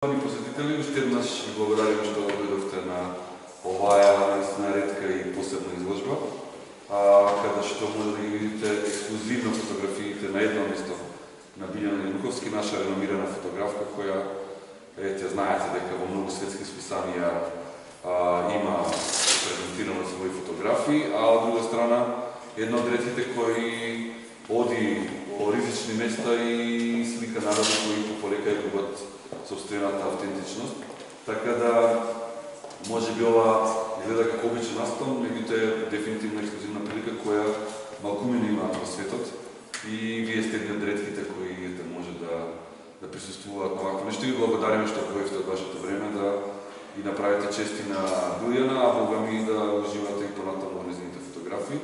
Посетители, уште еднаш ви благодарим што дојдовте на оваа наистина ретка и посебна изложба, каде што може да ги видите ексклузивно фотографиите на едно место на Билјана Илуковски, наша реномирана фотографка, која, знаете дека во многу светски списанија има презентирано своји фотографии, а од друга страна една од ретките кои оди по ризични места и слика народи кои полека ја губат собствената автентичност. Така да, може би ова изгледа како обичен настан, меѓуто е дефинитивно ексклузивна прилика која малкумина имаат во светот и вие сте едни од ретките кои може да присуствуваат на вакво нешто. Ви благодариме што одвоивте од вашето време да и направите чести на Билјана, а богами да уживате и понатаму во нејзините фотографии.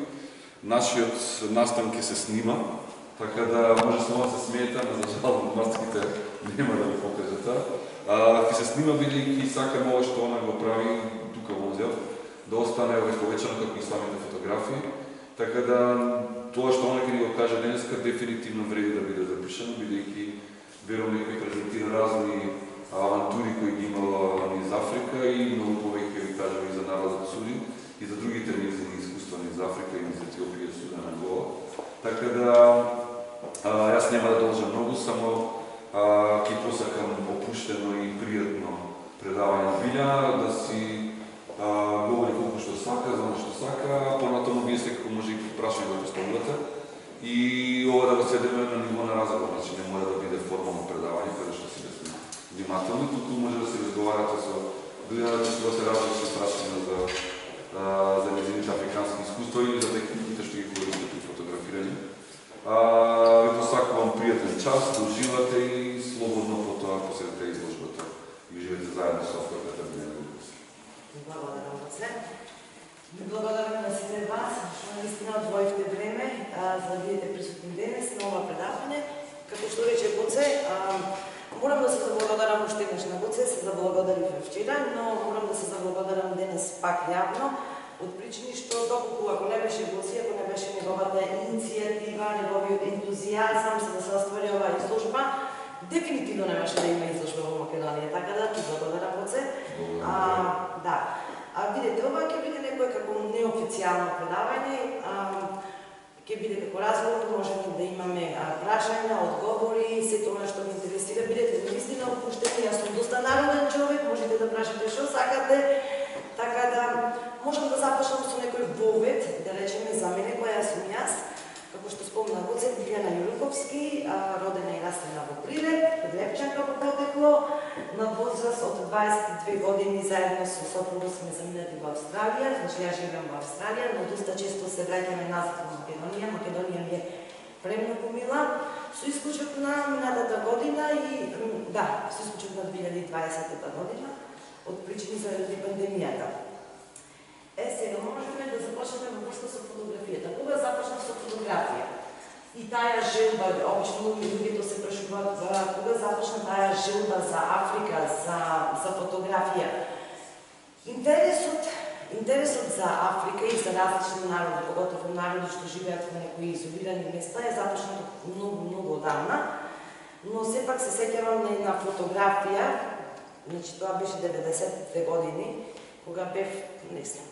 Нашиот настан ќе се снима, така да може само да се смеете, но за жал морските нема да ви покажете. Ќе се снима бидејќи сакаме ова што она го прави тука во музеот да остане повечено како и самите фотографии. Така да тоа што она ќе ни го каже денеска дефинитивно вреди да биде запишано, бидејќи верувам дека презентира разни авантури кои ги имала низ Африка и многу повеќе ви кажа и за народот Суди и за другите нејзини искуства низ Африка и низ Етиопија, Судан, Ангола. Така да јас нема да должам многу, само ќе посакам опуштено и пријатно предавање на Билјана, да си говори колку што сака, за што сака, понатаму вие секако може и прашање да поставувате. И ова да го сведеме на ниво на разговор, значи не мора да биде формално предавање, каде што си да сме внимателни, туку може да се разговарате со Билјана, да се различни прашања за нејзините африкански искуства или за техниките што ги користите при фотографирање. Ви посакувам пријатен час, да уживате и слободно потоа посетите изложбата и уживате заедно со авторката Билјана Илуковски. Благодарам во се. Благодарам на сите вас што наистина одвоивте време за да бидете присутни денес на ова предавање. Како што рече Гоце, морам да се заблагодарам уште еднаш на Гоце, се заблагодарив вчера, но морам да се заблагодарам денес пак јавно, од причини што доколку ако не беше Гоце, ако не беше неговата иницијатива, неговиот ентузијазам за да се оствари оваа изложба, дефинитивно немаше да има изложба во Македонија, така да ти благодарам Гоце. Видете, ова ќе биде некој како неофицијално предавање, ќе биде како разговор, можеме да имаме прашања, одговори, се тоа што ви интересира, бидете наистина опуштени, јас сум доста народен човек, можете да прашате што сакате, така да можам да започнам со некој вовед, да речеме за мене која сум јас, како што спомна Гоце, Билјана Илуковски, родена и растена во Прилеп, Прилепчанка по потекло, на возраст од 22 години заедно со сопругот сме заминати во Австралија, значи јас живеам во Австралија, но доста често се враќаме назад во Македонија. Македонија ми е премногу мила, со исклучок на минатата година и со исклучок на 2020 година, од причини заради пандемијата. Сега можеме да започнеме во врска со фотографијата. Кога започнав со фотографија? И таа желба, обично луѓето се прашуваат кога започна таа желба за Африка, за фотографија. Интересот за Африка и за различни народи, поготово народи што живеат во некои изолирани места, е започнато многу одамна, но сепак се сеќавам на една фотографија, значи тоа беше 90-те години, кога бев, не знам,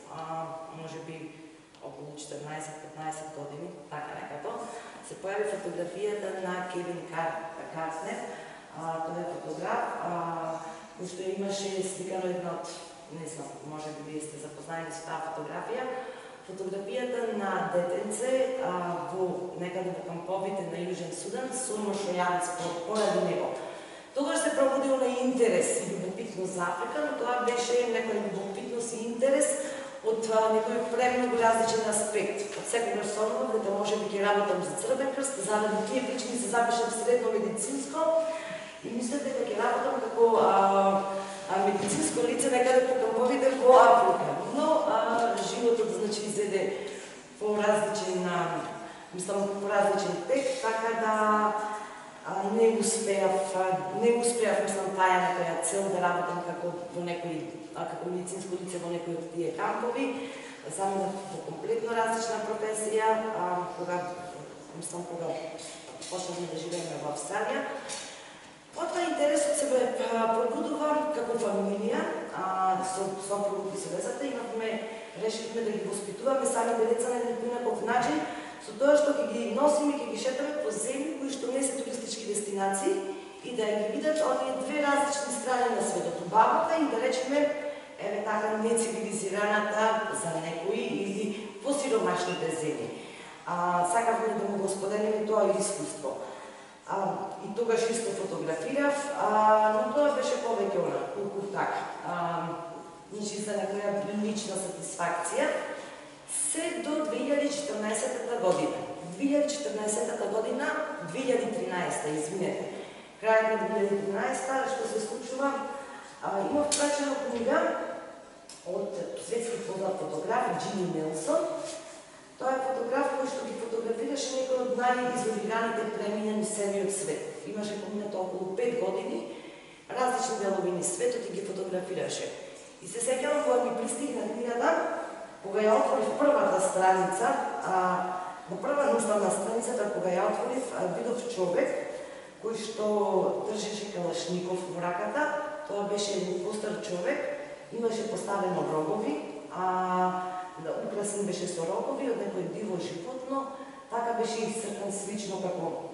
може би околу 14-15 години, така некако, се појави фотографијата на Кевин Картнер, тој е фотограф, кој што имаше сликано една од, не знам, може би вие сте запознаени со таа фотографија, фотографијата на детенце во некаде во камповите на Јужен Судан со ношојанец поради него. Тогаш се пробудил на интерес и любопитност за Африка, но тоа беше некоја любопитност и интерес од некој премногу различен аспект. Од секогаш сонував дека може би ќе работам за Црвен крст, заради тие причини се запишав средно медицинско и мислев дека ќе работам како медицинско лице некаде по камповите во Африка. Но животот значи изеде по различен тек, така да не успеав мислам таа некоја цел да работам како медицинско лице во некои од тие кампови. Заминав во комплетно различна професија, кога почнавме да живееме во Австралија. Потоа интересот се пробудува како фамилија, со сопругот и со децата, решивме да ги воспитуваме самите деца на еден поинаков начин, со тоа што ќе ги носиме, ќе ги шетаме по земји кои што не се туристички дестинации и да ги видат оние две различни страни на светот, убавата и да речеме еве така нецивилизираната за некои или посиромашните земји. Сакавме да му го споделиме тоа искуство. И тогаш исто фотографирав, но тоа беше повеќе колку така. Значи за некоја лична сатисфакција. Се до 2014 година. 2014 година, 2013, извинете. Крајот на 2013, што се случува, имав прачена книга од светски познат фотограф Джими Нелсон. Тоа е фотограф кој што ги фотографираше некои од најизолираните племиња на целиот свет. Имаше поминато околу 5 години, различни делови на светот и ги фотографираше. И се сеќавам кога ми пристигна книгата, кога ја отворив првата страница, на прва настрана страницата кога ја отворив, видов човек кој што држеше калашников во раката. Тоа беше еден постар човек, имаше поставено рогови, украсен беше со рогови од некој диво животно, така беше исцртан слично како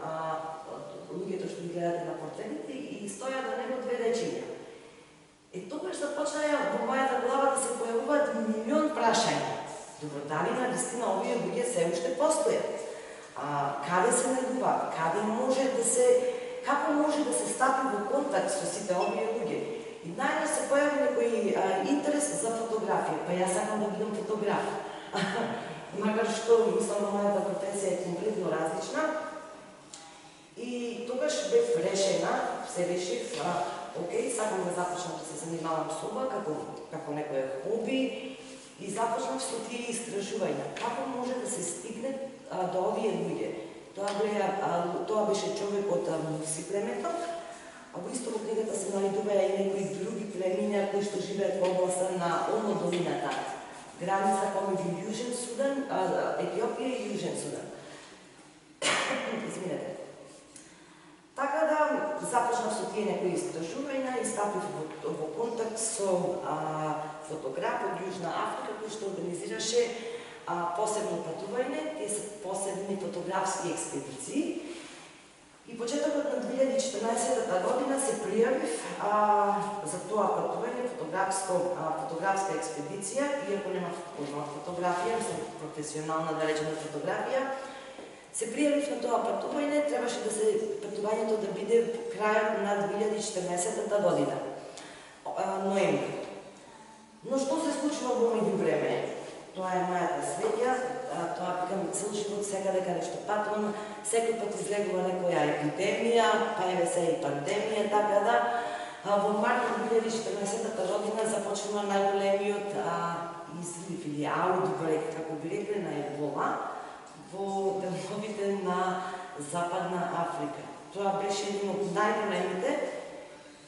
луѓето што ги гледате на портретите и стоја до него две дечиња. И тогаш започнаја во мојата глава да се појавуваат милион прашања. Добро, дали на вистина овие луѓе се уште постојат? Каде се најдуваат? Каде може да се, како може да се стапи во контакт со сите овие луѓе? И најна се појави некој интерес за фотографија, па јас сакам да бидам фотограф. Макар што мислам мојата професија е комплетно различна. И тогаш бев решена, се решив, окей, сакам да започнам да се занимавам со ова како некој хоби и започнав со тие истражувања. Како може да се стигне до овие луѓе? Тоа беше човек од Муси племето, а во исто во книгата се најдуваја и некои други племиња кои што живеат во областа на Омодолината, граница помеѓу Јужен Судан, Етиопија и Јужен Судан. Извинете. Така да започнав со тие некои истражувања и стапив во контакт со фотограф од Јужна Африка кој што организираше посебно патување, тие се посебни фотографски експедиции. И почетокот на 2014 година се пријавив за тоа патување, фотографска експедиција, иако немав познат фотографија, мислам професионална да речеме фотографија. Се пријавив на тоа патување, требаше да се патувањето да биде крајот на 2014 година, ноември. Но што се случува во меѓувреме? Тоа е мојата среќа, тоа викам цел живот секаде каде што патувам, секој пат излегува некоја епидемија, па еве се и пандемија, така да во март на 2014 година започнува најголемиот излив или outbreak, како би рекле, на ебола во деловите на Западна Африка. Тоа беше еден од најголемите.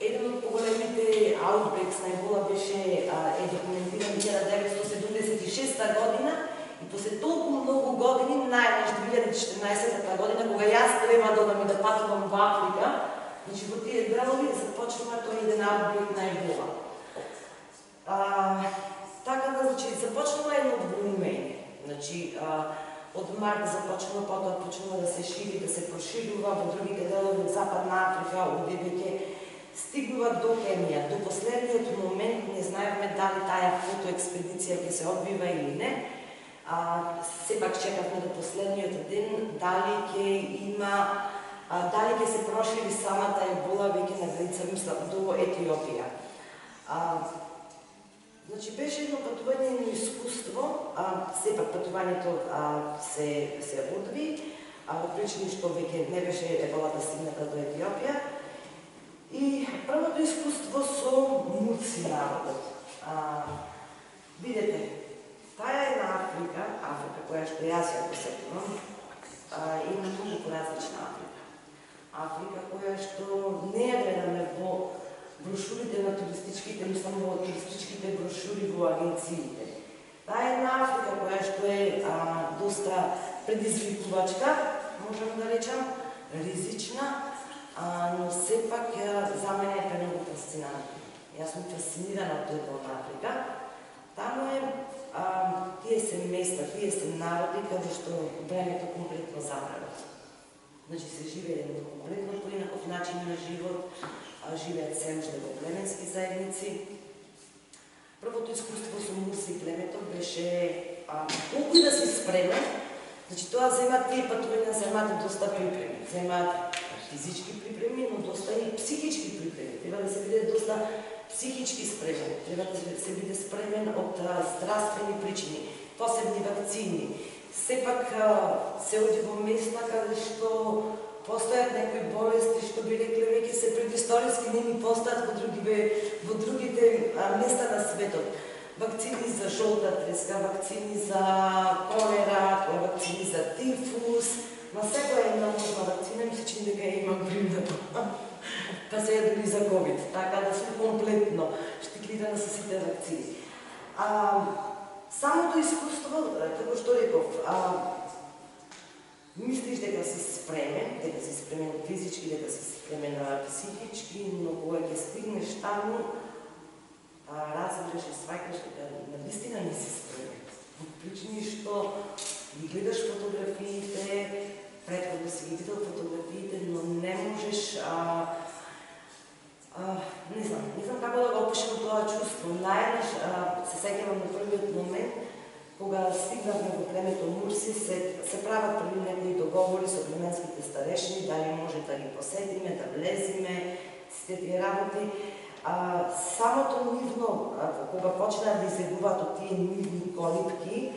Еден од поголемите outbreaks на ебола беше документиран 1976 година и после толку многу години, најнаш 2014 година, кога јас треба да одам и да патувам во Африка, значи во тие делови започнува тој еден outbreak на ебола. Така да, значи, започнува едно волумење. Значи, од март започнува, потоа почнува да се шири, да се проширува во другите делови од Западна Африка, овде веќе стигнува до Кенија. До последниот момент не знаевме дали таа фотоекспедиција ќе се одбива или не. Сепак чекавме до последниот ден дали ќе има, дали ќе се прошири самата ебола веќе на граница, мислам, до Етиопија. Значи беше едно патување, едно искуство, сепак патувањето се одви, причини што веќе не беше еболата стигната до Етиопија. И првото искуство со Муци народот. Видете, таа е на Африка која што јас ја посетувам, има многу поразлична Африка. Африка која што не ја гледаме во брошурите на туристичките, мислам во туристичките брошури во агенциите. Таа е на Африка која што е доста предизвикувачка, можам да речам, ризична, но сепак за мене е премногу фасцинантно. Јас сум фасцинирана од тој од Африка. Таму е тие се места, тие се народи каде што времето комплетно забрава. Значи се живее еден комплетно поинаков начин на живот, живеат се уште во племенски заедници. Првото искуство со муси и племето беше колку и да си спремен, значи тоа земаат тие патувања, земаат доста припреми, земаат физички припреми, но доста и психички припреми. Треба да се биде доста психички спремен, треба да се биде спремен од здравствени причини, посебни вакцини. Сепак се оди во места каде што постојат некои болести што би рекле веќе се предисториски не ни постојат во другите места на светот. Вакцини за жолта треска, вакцини за колера, вакцини за тифус, на секоја една можна вакцина ми се чини дека ја имам примнато. Па се дори за ковид, така да сум комплетно штиклирана со сите вакцини. Самото искуство, како што реков, мислиш дека си спремен физички, дека си спремен психички, но кога ќе стигнеш таму, разбираш и сваќаш дека навистина не си спремен. По причини што ги гледаш фотографиите, претходно си ги видел фотографиите, но не можеш не знам како да го опишам тоа чувство. Наеднаш се сеќавам на првиот момент кога стигнавме во племето Мурси, се прават први некои договори со племенските старешни, дали може да ги посетиме, да влезиме, сите тие работи. Самото нивно, кога почнаа да излегуваат од тие нивни колипки,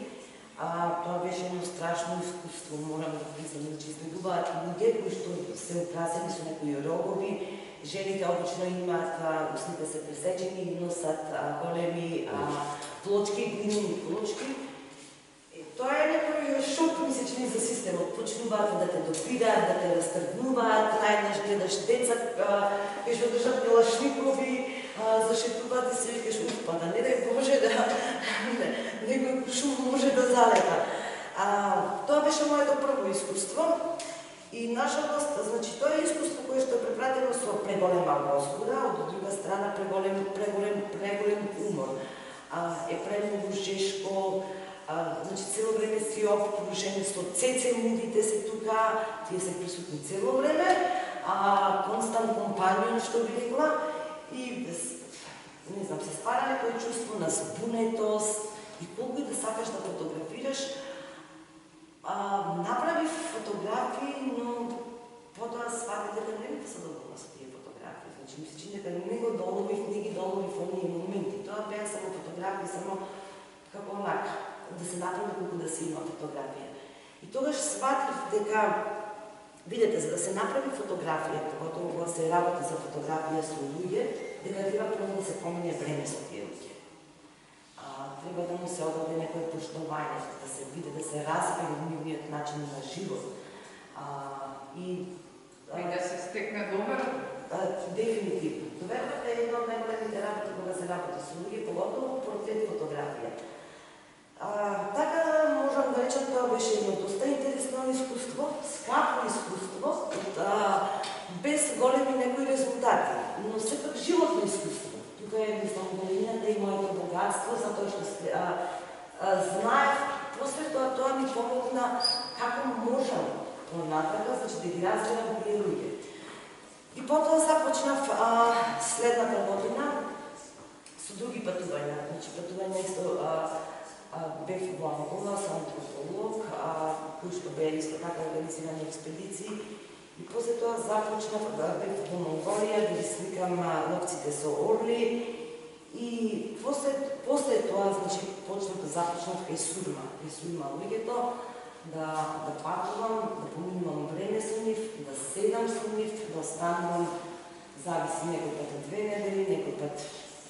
тоа беше едно страшно искуство, морам да признам, че излегуваат луѓе кои што се украсени со некои рогови, жените обично имаат устните се пресечени и носат големи плочки, глинени плочки. Тоа е некој шок, ми се чини за системот. Почнуваат да те допираат, да те растргнуваат, најднаш гледаш деца, кои што држат калашникови, зашетуваат и се викаш, па да не дај Боже да некој шум може да залета. Тоа беше моето прво искуство. И нажалост, значи тоа е искуство кое што е препратено со преголема возбуда, од друга страна преголем умор. Е премногу жешко, значи цело време си обкружени со цеце, мудите се тука, тие се присутни цело време, констант компанион, што би рекла, и не знам, се ствара некој чувство на збунетост и колку и да сакаш да фотографираш. Направив фотографии, но потоа сватив дека не ми се задоволна со тие фотографии. Значи ми се чини дека не ги доловив оние моменти. Тоа беа само фотографии, само како онака, да се направи колку да се има фотографија. И тогаш сватив дека, видете, за да се направи фотографија, когато кога се работи за фотографија со луѓе, дека треба прво да се помине време со тие луѓе. Треба да му се одаде некој поштовање, да се види, да се разбере нивниот начин на живот. И да се стекне доверба? Дефинитивно. Довербата е една од најголемите работи кога се работи со луѓе, поготово портрет фотографија. Така можам да речам, тоа беше едно доста интересно искуство, скапо искуство, без големи некои резултати, но сепак животно искуство. Тука е, мислам, големината и моето богатство, затоа што знаев, после тоа ми помогна како можам понатака, значи да ги разберам тие луѓе. И потоа започнав следната година со други патувања, значи патувања исто бев во Ангола, со антрополог, кои што беа исто така организирани експедиции. И после тоа започнав, бев во Монголија, да ги сликам ловците со орли. И после тоа, значи, започнав кај Сурма луѓето, да патувам, да поминувам време со нив, да седам со нив, да останувам, зависи некој пат 2 недели, некој пат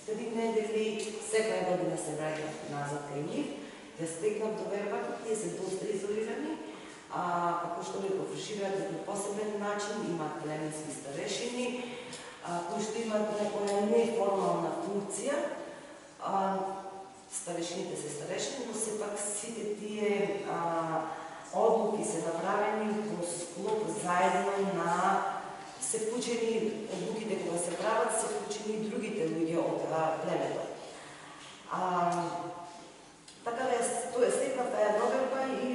3 недели, секоја година се враќам назад кај нив, да стекнам доверба, тие се доста изолирани, како што реков, живеат на посебен начин, имаат племенски старешини, кои што имаат некоја неформална функција. Старешините се старешини, но сепак сите тие одлуки се направени во склоп заедно на се вклучени одлуките кога се прават, се вклучени и другите луѓе од племето. Така да тоа е стекна таа доверба и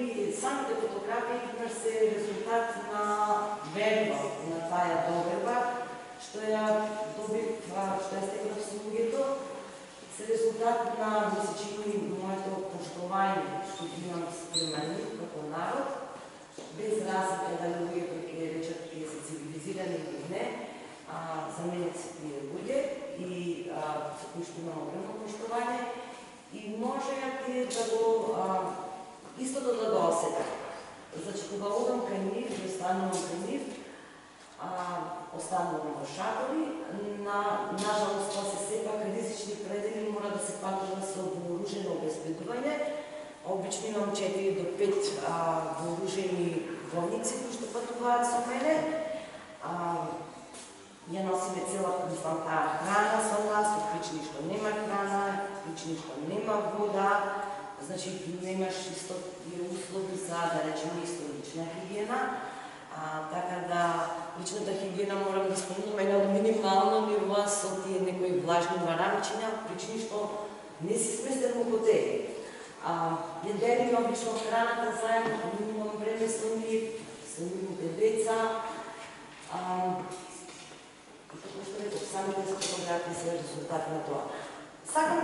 самите фотографии се резултат на верба на таа доверба, што ја добив, што ја стекнав со луѓето, се резултат на месечино и моето поштовање што имам спрема нив како народ, без разлика дали луѓето ќе речат тие се цивилизирани или не, за мене се тие луѓе и за кои што имам огромно поштовање и можеја тие да го истото да го осетат. Значи, кога одам кај нив, и останувам кај нив, останувам во шатори, нажалост тоа се сепак ризични предели, мора да се патува со вооружено обезбедување. Обично имам 4 до 5 вооружени войници кои што патуваат со мене. Ја носиме цела константна храна со нас, од причини што нема храна, причини што нема вода, значи немаш исто услови за, да речеме, исто лична хигиена. Така да, личната хигиена морам да спомнам едно минимално ниво со тие некои влажни марамичиња, причини што не си сместен во хотели. Ја делиме обично храната заедно, имам време со нив, со нивните деца. Како што реков, самите фотографии се резултат на тоа. Сакам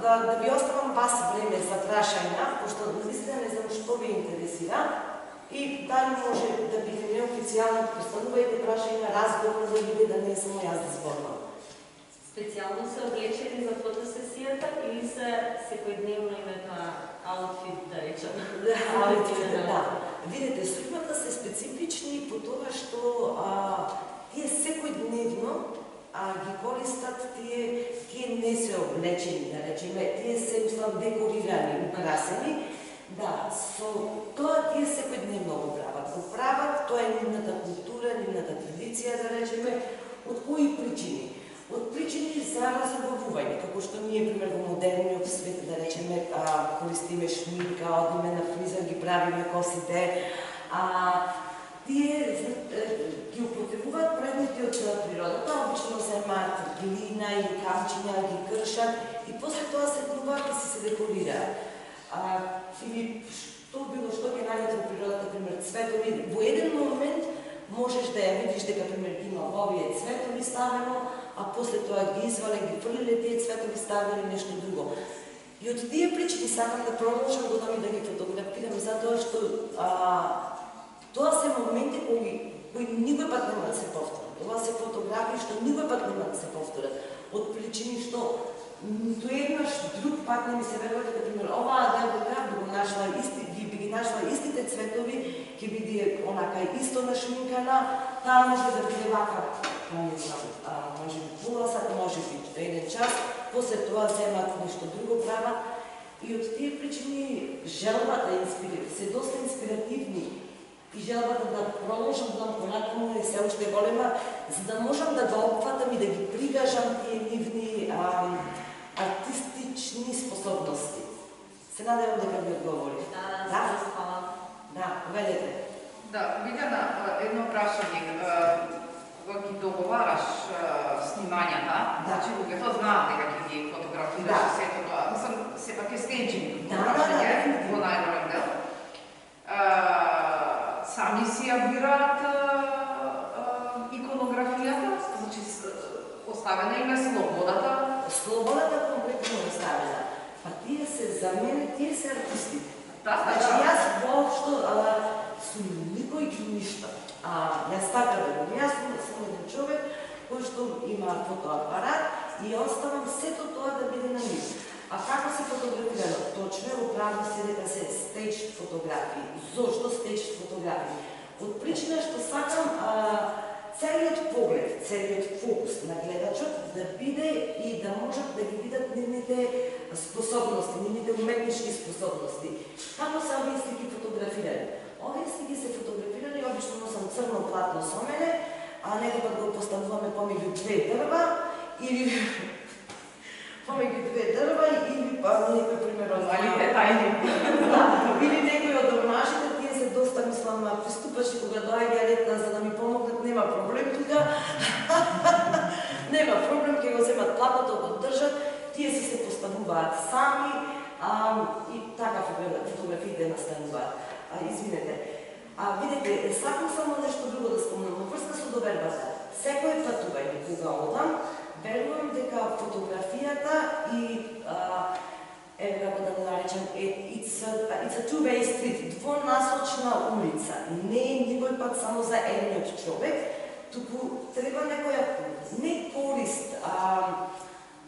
да ви оставам вас време за прашања, пошто наистина не знам што ви интересира и дали може да биде неофицијално, постанувајте прашања, разговор да биде да не само јас да зборувам. Специјално се облечени за фотосесијата или се секојдневно името аутфит, да речем? Да. Видите, судбата се специфични по тоа што тие секојдневно ги користат, тие не се облечени, да речеме, тие се уствам декорирани, украсени. Да, со тоа тие секојдневно го прават. Го прават, тоа е нивната култура, нивната традиција, да речеме, од кои причини? Од причини за разобавување, како што ние, пример, во модерниот свет, да речеме, користиме шминка, одиме на фризер, ги правиме косите, тие ги употребуваат предмети од природата, обично земаат глина или камчиња, ги кршат и после тоа се добават и се декорираат. Или што било што ќе најдете во природата, пример, цветови, во еден момент можеш да ја видиш дека, пример, има овие цветови ставено, а после тоа ги извале, ги фрлиле тие цветови, ставили нешто друго. И од тие причини сакам да продолжам да ги фотографирам, затоа што тоа се моменти кои никој пат нема да се повторат. Тоа се фотографии што никој пат нема да се повторат. Од причини што доеднаш друг пат не ми се верува дека, пример, оваа девојка би ги нашла истите цветови, ќе биде онака исто нашминкана, таа може да биде вака, не знам, може би пола сат, може би еден час, после тоа земат нешто друго прават. И од тие причини желбата се доста инспиративни и желбата да продолжам понатаму е се уште голема, за да можам да го опфатам и да ги прикажам тие нивни артистични способности. Се надевам дека ви одговорив. Да, велете. Да, Видена, едно прашање. Кога ги договараш снимањата, значи луѓето знаат дека ќе ги фотографираш сето тоа. Мислам, сепак е стејџинг прашање во најголем дел. Сами си ја бираат иконографијата, значи оставена им е слободата. Слободата конкретно оставена. Па тие се, за мене, тие се артисти. Значи јас воопшто сум никој ништо. Јас така да го јас сум еден човек кој што има фотоапарат и оставам сето тоа да биде на нив. А како се фотографирано? Точно е управно се дека се стејдж фотографии. Зошто стејдж фотографии? Од причина што сакам целиот поглед, целиот фокус на гледачот да биде и да можат да ги видат нивните способности, нивните уметнички способности. Како се овие слики фотографирани? Овие слики се фотографирани, обично носам црно платно со мене, а некогаш го поставуваме помеѓу две дрва или некој пример од или некој од омажите, тие се доста, мислам, приступачи кога доаѓа ред за да ми помогнат, нема проблем тука. Нема проблем, ќе го земат платното, го држат, тие се поставуваат сами и така фотографиите настануваат. Извинете. Видете, сакам само нешто друго да спомнам, во врска со довербата. Секој патување кога одам, верувам дека фотографијата и еве како да го наречам, it's a two-way street, двонасочна улица. Не е никој пат само за едниот човек, туку треба некоја не корист,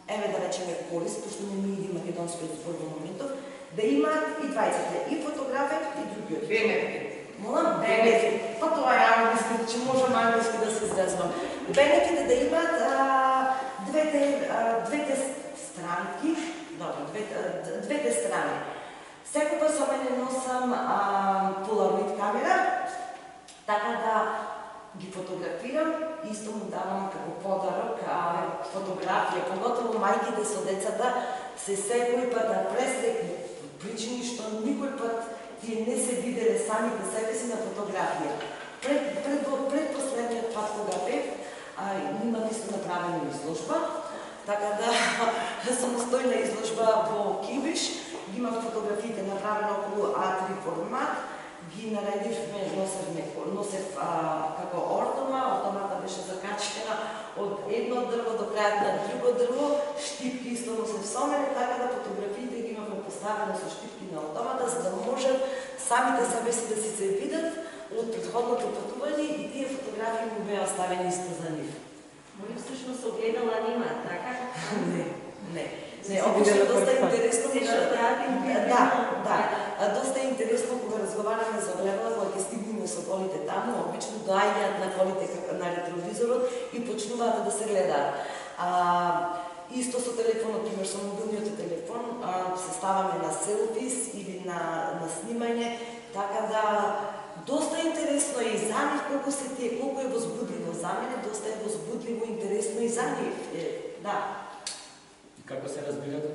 еве да речеме корист, пошто не ми иди македонски збор во моментов, да имаат и двајцата, и фотографет и другиот. Бенефит. Молам, бенефит. Па тоа е англиски, че можам англиски да се изразвам. Бенефит е да имаат двете странки, двете страни. Секогаш со мене носам полароид камера, така да ги фотографирам и исто му давам како подарок фотографија, поготово мајките со децата се секој пат да пресекни причини што никој пат тие не се виделе самите себе си на фотографија. Предпоследниот пат кога бев, имам исто направена изложба, така да самостојна изложба во Кибиш, ги имам фотографиите направено околу А3 формат, ги наредивме, носев како ортомата беше закачена од едно дрво до крајот на друго дрво, штипки исто носев со мене, така да фотографиите ги имаме поставено со штипки на ортомата, за да можат самите себе си да си се видат од претходното патување и тие фотографии му беа оставени исто за нив. Мој всушност огледала нема, така? Не, обично доста интересно. Доста интересно кога разговараме за огледала, кога ќе стигнеме со колите таму, обично доаѓаат на колите на ретровизорот и почнуваат да се гледаат. Исто со телефонот, пример со мобилниот телефон, се ставаме на селфис или на снимање, така да доста интересно е и за нив колку е возбудливо за мене, доста е возбудливо, интересно и за нив. Да. И како се разбирате?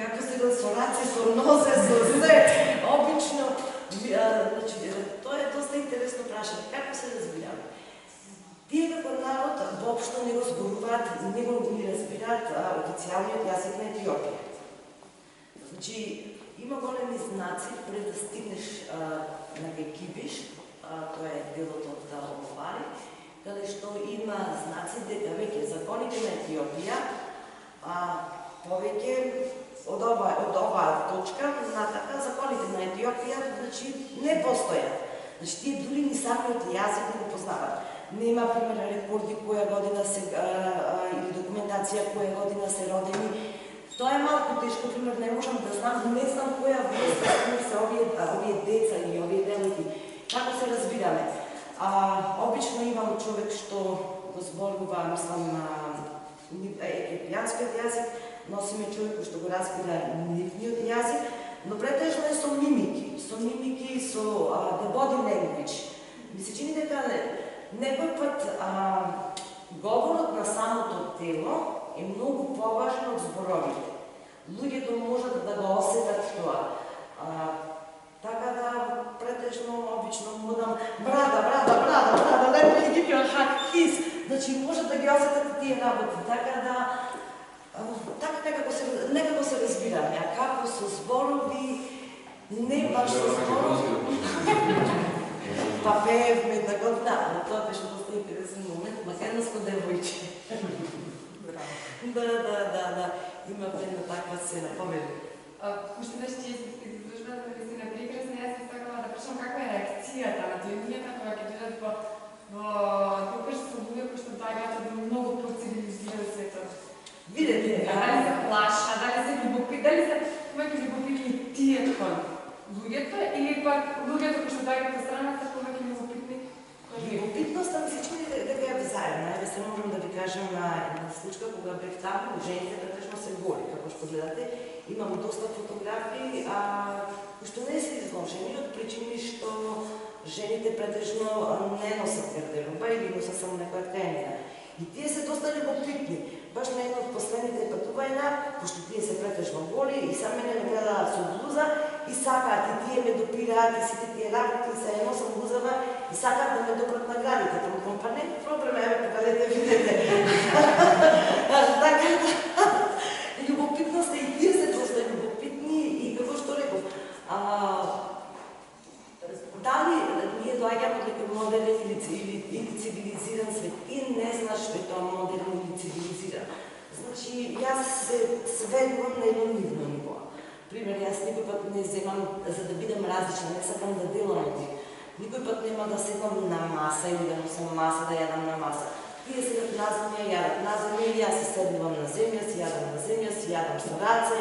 Како се со раци, со нозе, со се, обично, тоа е доста интересно прашање. Како се разбираме? Тие како народ воопшто не го зборуваат, не го разбираат официјалниот јазик на Етиопија. Значи, има големи знаци пред да стигнеш на Кибиш, тоа е делот од Омовари, каде што има знаци дека веќе законите на Етиопија повеќе од оваа точка натака законите на Етиопија значи не постојат. Значи тие дури ни самиот јазик не го познаваат. Нема пример рекорди која година се или документација која година се родени. Тоа е малку тешко, пример не можам да знам, не знам која возраст се овие деца или овие девојки. Како се разбираме? Обично имам човек што го зборува, мислам, етиопијанскиот јазик, носиме човек што го разбира нивниот јазик, но претежно е со мимики, со the body language. Ми се чини дека некој пат говорот на самото тело е многу поважен од зборовите. Луѓето можат да го осетат тоа. Така да претежно обично му дам брада, let me give you a hug, kiss. Значи може да ги осетат тие работи. Така некако се разбираме, а како со зборови, не баш со зборови. Па пеевме така, но тоа беше доста интересен момент, македонско девојче. Да, имавме една таква сцена, помели. Уште беше изложбата наистина прекрасна, јас би сакала да прашам каква е реакцијата на луѓето кога ќе дојдат во Букурешт со луѓе кои што доаѓаат од многу по-цивилизиран светот. Видете, дали се плаша, дали се повеќе љубопитни тие кон луѓето или пак луѓето кои што доаѓаат од страната повеќе љубопитни? Љубопитноста ми се чини дека е взаемна. Еве се можам да ви кажам една случка кога бев таму, жените претежно се голи, како што гледате. Имам доста фотографии кои што не се изложени од причини што жените претежно не носат гардероба или носат само некоја тканина. И тие се доста љубопитни. Баш на едно од последните патувања, пошто тие се претежно голи и са мене ме гледаат со блуза и сакаат и тие ме допираат и сите тие работи се едно сам гузава и сакаат да ме допрат наградите. Па не проблем, еве покажете, видете. Така, љубопитноста и тие се доста љубопитни и како што реков, дали ние доаѓаме од некој модерен или цивилизиран свет и не знаеш што е тоа модерен или цивилизиран. Значи, јас се сведувам на едно нивно ниво. Пример, јас никој пат не земам за да бидам различна, не сакам да делам од нив. Никој пат нема да седам на маса или да носам маса, да јадам на маса. Тие седат на земја, јадат на земја, јас се седнувам на земја, си јадам на земја, си јадам со раце.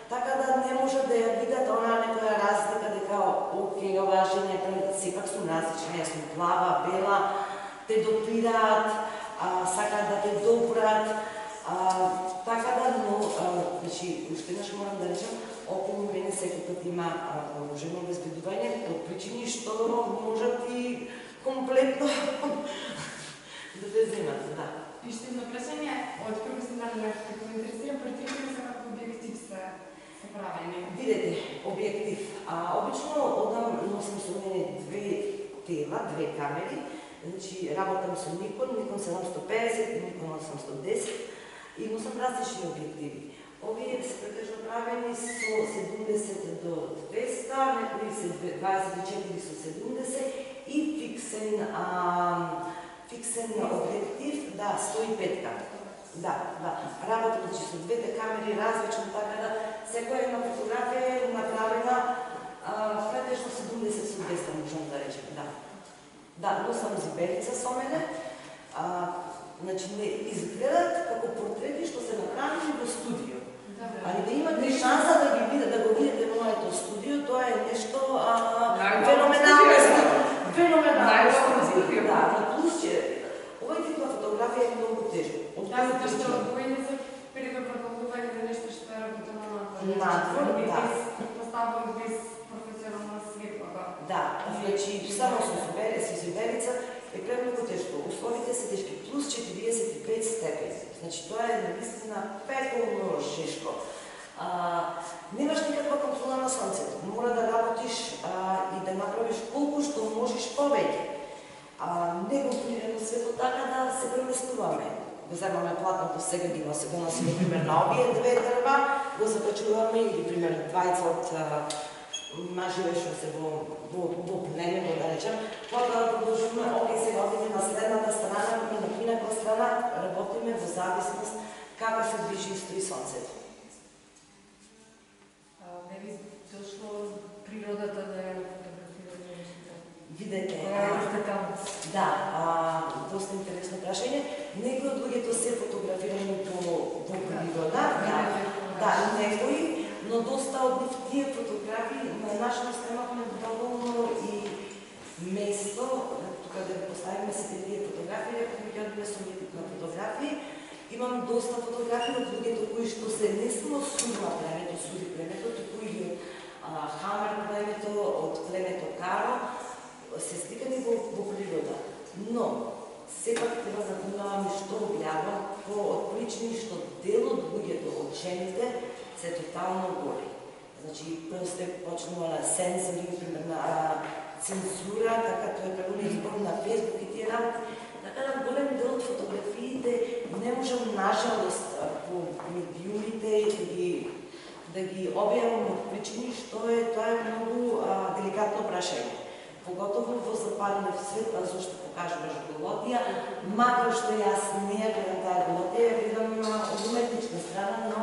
Така да не може да ја видат онаа некоја разлика дека окей, оваа жена е сепак сум различна, јас сум плава, бела, те допираат, сакаат да те допрат. Така да, но, значи, уште еднаш морам да речем, околу мене секој пат има вооружено обезбедување од причини што можат и комплетно да те земат, да. И ще едно прашање од професионален архитект, ме интересира портретите за како објектив се правени. Видете, објектив. Обично одам, носам со мене две тела, две камери, значи работам со Nikon 750, Nikon 810 и носам различни објективи. Овие се претежно правени со 70 до 200, некои се 24 со 70 и фиксен објектив, да, 105-ка. Да. Работам значи со двете камери различно, така да секоја една фотографија е направена претежно 70 со 200, можам да речем, да. Да, носам зибелица со мене, значи не изгледат како портрети што се направени во студио. Али да имате шанса да го видите моето студио, тоа е нешто феноменално. Феноменално студио. Да, на плюс че овој тип на фотографија е многу тежко. Да, затоа што војни се предопределување за нешто што е работено надвор, да. Поставам без професионална светла. Да, значи само со зибелица е премногу тешко. Условите се тешки, плюс 45 степени. Значи тоа е наистина пеколно шешко. Немаш никаква контрола на сонцето. Мора да работиш и да направиш колку што можеш повеќе. Неконтролирано свето така да се преместуваме. Го земаме платното, сега ги носиме, пример, на овие две дрва, го закачуваме или, пример, двајца од мажове што се во племе, да речем, потоа продолжуваме, окей, сега одиме на следната страна, на кинаква страна, работиме во зависност како се движи исто и сонцето. Не би дошло природата да ја фотографира нешто? Видете, сте там. да, доста интересно прашање. Некои од луѓето се фотографирани во природа, да, некои, но доста од нив тие фотографии на нашата станахме доволно и место, тука да поставиме сите тие фотографии, ако ќе одиме со нив на фотографии, имам доста фотографии од луѓето кои што се не само Сума племето, Сури племето, туку и од Хамер племето, од племето Каро, се сликани во природа. Но, сепак треба да внимаваме што објавам од причини што дел од луѓето, од жените, се тотално гори. Значи, просто е почнувала сензори, примерно, цензура, така тоа е преводно избор на Фейсбук и тие работи. Така да голем дел од фотографиите не можам, нажалост, по медиумите да ги објавам од причини што тоа е многу деликатно прашање. Поготово во западниот свет, зашто покажуваш голотија, макар што јас не ја гледам таа голотија, ја гледам од уметничка страна, но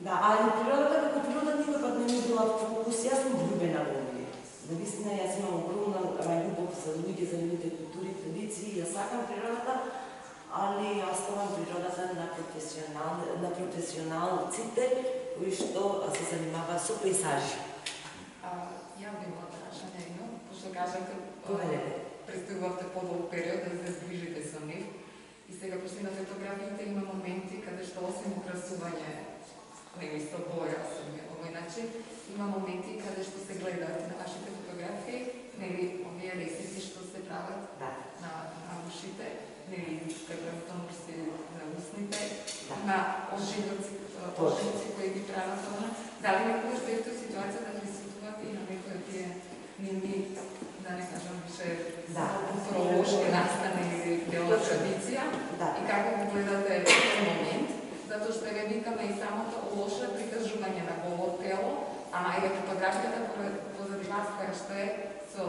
да, али природата како природа никој пат не ми била фокус, јас сум влюбена во луѓе. Навистина, јас имам огромна љубов за луѓе, за нивните култури, традиции, ја сакам природата, али оставам природата на професионалците кои што се занимаваат со пейзажи. Ја би имала прашање едно, пошто кажете, представувавте подолг период да се зближите со нив и сега пошто на фотографиите има моменти каде што освен украсување нели со боја, со овој начин, има моменти каде што се гледаат на вашите фотографии, нели овие ресици што се прават на ушите, нели препратно на устните, на ожилци кои ги прават она. Дали некогаш бевте в ситуација да присутувате и на некои од тие нивни, да не кажам више, културолошки настани или дела традиција? Да. И како го гледате тој момент? Затоа што ја викаме и самото лошо прикажување на голо тело, ама еве фотографијата позади вас која што е со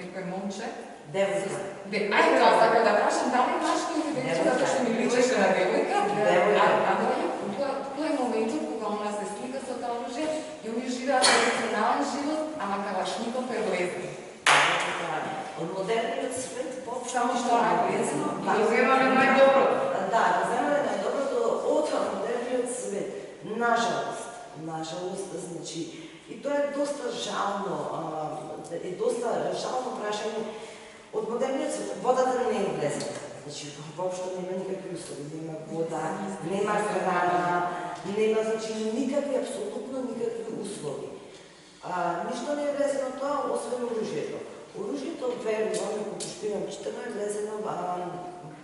некој момче. Девојка. Ај, тоа сакам да прашам, дали машко или девојка, затоа што ми личеше на девојка? Тоа е моментот кога она се слика со тоа оружје и они живеат традиционален живот, ама калашников е влезен. Од модерниот свет Само што е влезено И земаме најдоброто. Да, земаме најдоброто од модерниот свет. Нажалост, значи, и тоа е доста жално прашање. Од модерниот свет водата не е влезена. Значи, воопшто нема никакви услови, нема вода, нема храна, нема, значи, апсолутно никакви услови. Ништо не е влезено тоа, освен оружјето. Оружјето, верувам, ако пошпирам читано, е влезено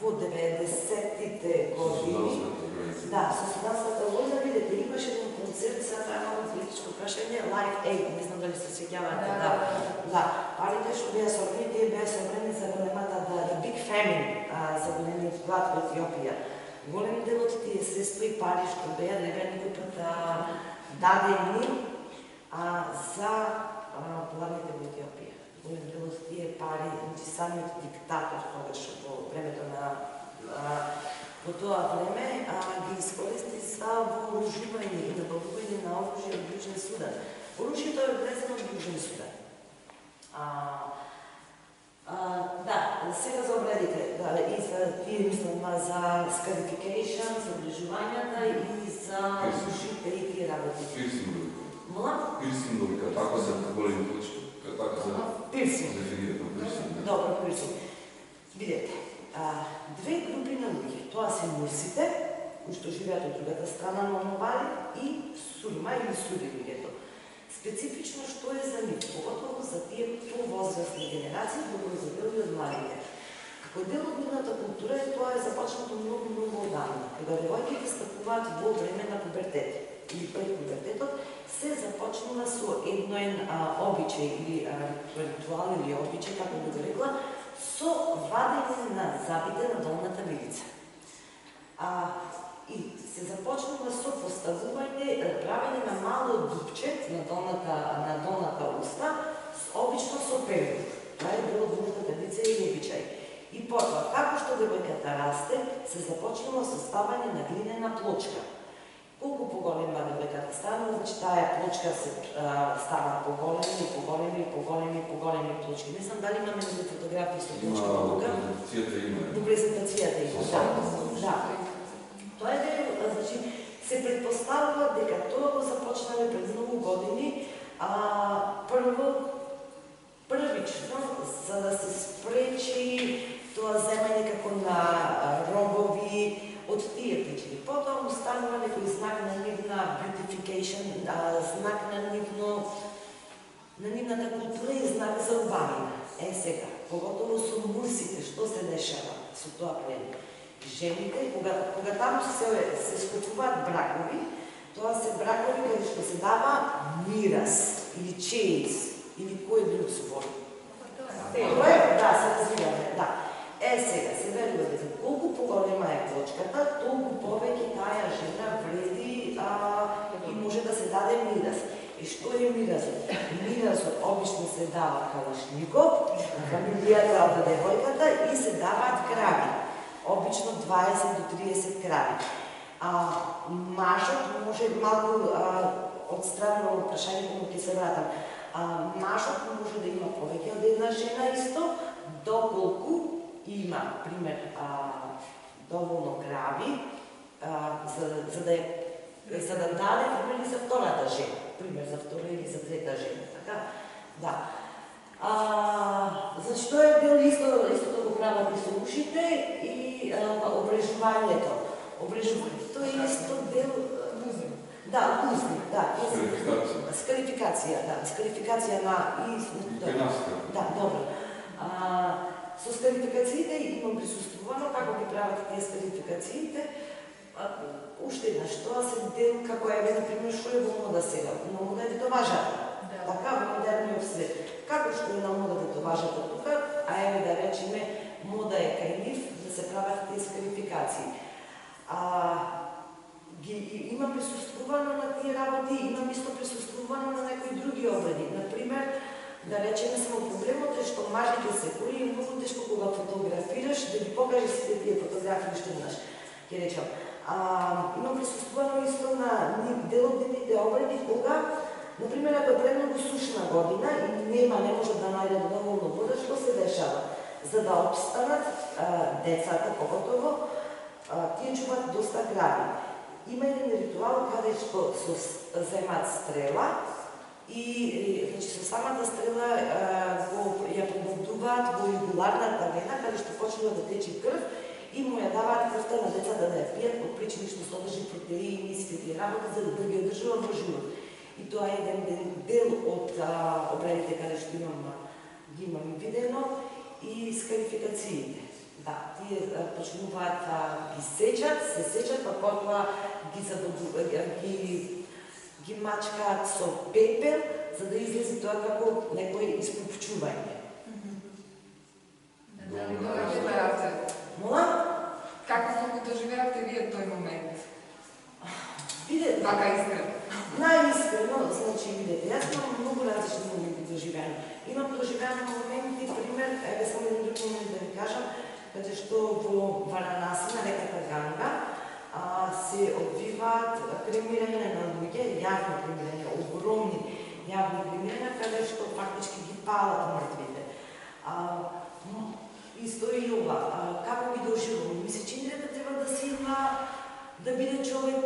во 90-тите години. Да, со 17-та година, видите, имаше еден концерт, сега тоа е много политичко прашање, Live Aid, не знам дали се сеќавате, да. Парите што беа собрани, тие беа собрани за големата, the Big Famine, за големиот глад во Етиопија. Голем дел од тие средства и пари што беа, не беа никој пат дадени за гладните во Етиопија. Голем дел од тие пари, самиот диктатор тогаш во времето на во тоа време ги искористи за вооружување и набавување на оружје од Јужен Судан. Оружјето е влезено од Јужен Судан. Да, сега за обредите, и за тие мислам за scarification, за обрежувањата и за оружите и тие работи. Пирсинг, како се големи плочки, како се дефинират на пирсинг. Добро, пирсинг. Видете, две групи на луѓе. Тоа се мусите, кои што живеат од другата страна на Новали, и сурма или сури луѓето. Специфично што е за нив, поготово за тие повозрастни генерации, додека за дел и од младите. Како дел од нивната култура тоа е започнато многу одамна. Кога девојките стапуваат во време на пубертет или пред пубертетот, се започнува со едноен обичај или ритуал или обичај, како би го рекла, со вадење на зъбите на долната вилица. И се започнува со поставување, правење на мало дупче на долната уста, обично со пелук. Тоа е било друга традиција и обичај. И потоа, како што девојката расте, се започнува со ставање на глинена плочка. Колку поголема девојката станува, значи таа плочка се става поголеми плочки. Не знам дали имаме некои фотографии со плочка тука. Во презентацијата има. Да. Тоа е значи се претпоставува дека тоа го започнале пред многу години, првично за да се спречи тоа земање како на робови од тие причини. Потоа устанува некој знак на нивна beautification, знак на нивната култура и знак за убавина. Сега, поготово со мусите, што се дешава со тоа племе. Жените, кога таму се склучуваат бракови, тоа се бракови каде што се дава мирас или чејс или кој друг збор. Тоа е, да, се разбираме, да. Сега, се верува дека колку поголема е плочката, толку повеќе таа жена вреди и може да се даде мирас. И што е миразот? Миразот обично се дава калашников, фамилијата од девојката и се даваат крави. Обично 20 до 30 крави. Мажот може малку одстранено од прашањето, но ќе се вратам. Мажот може да има повеќе од една жена исто, доколку има, пример, доволно крави, за да даде, пример, за втората жена. Пример, за втора или за трета жена. Така? Да. Значи, тоа е било истото го прават и со ушите и обрежувањето. Обрежувањето е исто дел... Да, гузник, да. Скарификација, да. Скарификација на... Да, добро. Со скарификациите имам присуствувано, како ги прават тие скарификациите, уште еднаш, тоа се дел како еве например што е во мода сега, на мода е детоважата. Така во модерниот свет. Како што е на мода детоважата тука, а еве да речеме мода е кај нив да се прават тие скарификации. Има присуствувано на тие работи, имам исто присуствувано на некои други обреди. Например, да речеме само проблемот е што мажите се коли е многу тешко кога фотографираш да ги покажеш сите тие фотографии што имаш. Ќе речам, имам присуствувано исто на деловните обреди кога, например, ако е премногу сушна година и не можат да најдат доволно вода, што се дешава? За да обстанат децата, поготово, тие чуваат доста крави. Има еден ритуал каде што земат стрела и значи со самата стрела ја пробудуваат во југуларната вена каде што почнува да тече крв и му ја даваат крвта на децата да ја пијат по причини што содржи протеини и сите работи за да ги одржува во живот. И тоа е еден дел од обредите каде што ги имам видено и скарификациите. Да, тие почнуваат ги сечат, се сечат, па потоа ги мачкаат со пепел, за да излезе тоа како некој испупчување. Мола? Како го доживеавте вие тој момент? Видете, Така искрено. најискрено, значи видете, јас имам многу различни моменти доживено. Имам доживено моменти, пример, еве само еден друг момент да ви кажам, каде што во Варанаси на реката Ганга се одвиваат кремирање на луѓе, јавни кремирање, огромни јавни кремирања, каде што фактички ги палат мртвите. Исто и ова, како ги доживувам? Ми се чини дека треба да се има, да биде човек,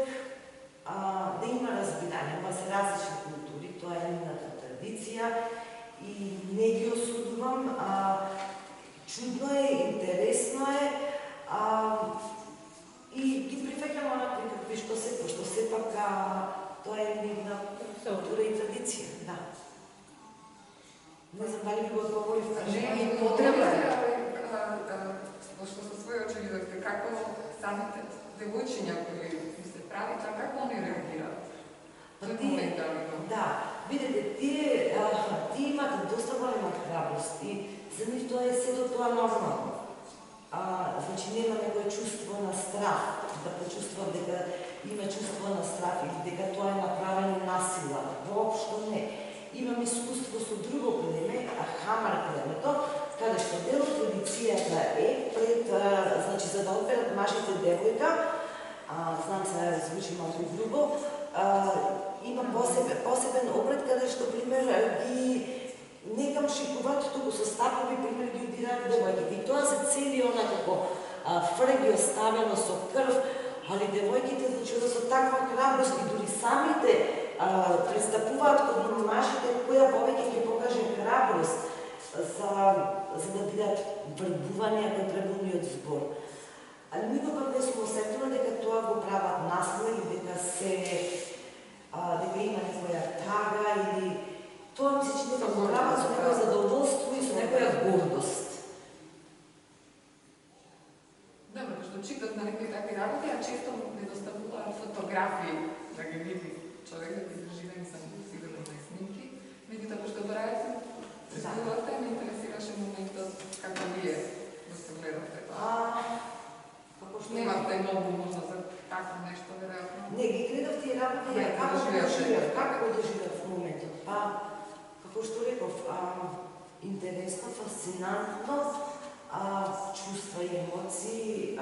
да има разбирање, ова се различни култури, тоа е нивната традиција и не ги осудувам, чудно е, интересно е и ги прифаќам онакви какви што се, пошто сепак тоа е нивна култура и традиција, да. Не знам дали ви го одговорив. Не, и потребно е, што со своји очи видовте, како самите девојчиња кои се прави, како они реагираат? Тој момент дали го? Да, видите, тие имат доста голема храброст и за нив тоа е сето тоа нормално. Значи нема некој чувство на страх, да почувствуват дека има чувство на страх или дека тоа е направено насила. Воопшто не. Имам искуство со друго племе, Хамар племето, каде што дел од традицијата е пред, значи за да операт мажите девојка, знам се звучи малку грубо, има посебен обред каде што пример ги не камшикуваат, туку со стапови пример ги удираат девојките. И тоа се цели онакако фрги оставено со крв, али девојките значи да со таква храброст и дури самите пристапуваат кон мажите која повеќе ќе покаже храброст за да бидат врбувани ако е правилниот збор. Никога пак не сум осетила дека тоа го прават наследно или дека има некоја тага или тоа ми се чини дека го прават со некоја задоволство и со некоја гордост. Добро, што читат на некои такви работи, а често недоставуваат фотографии да ги види човек, да ги доживени сам сигурно на снимки. Меѓутоа, пошто барајте, присутувате, ме интересираше моментот како вие да се гледате тоа. Немавте многу можност за такво нешто, веројатно. Не, ги гледав тие работи, како го доживеав в моментот. Па, како што реков, интересно, фасцинантно, чувства и емоции,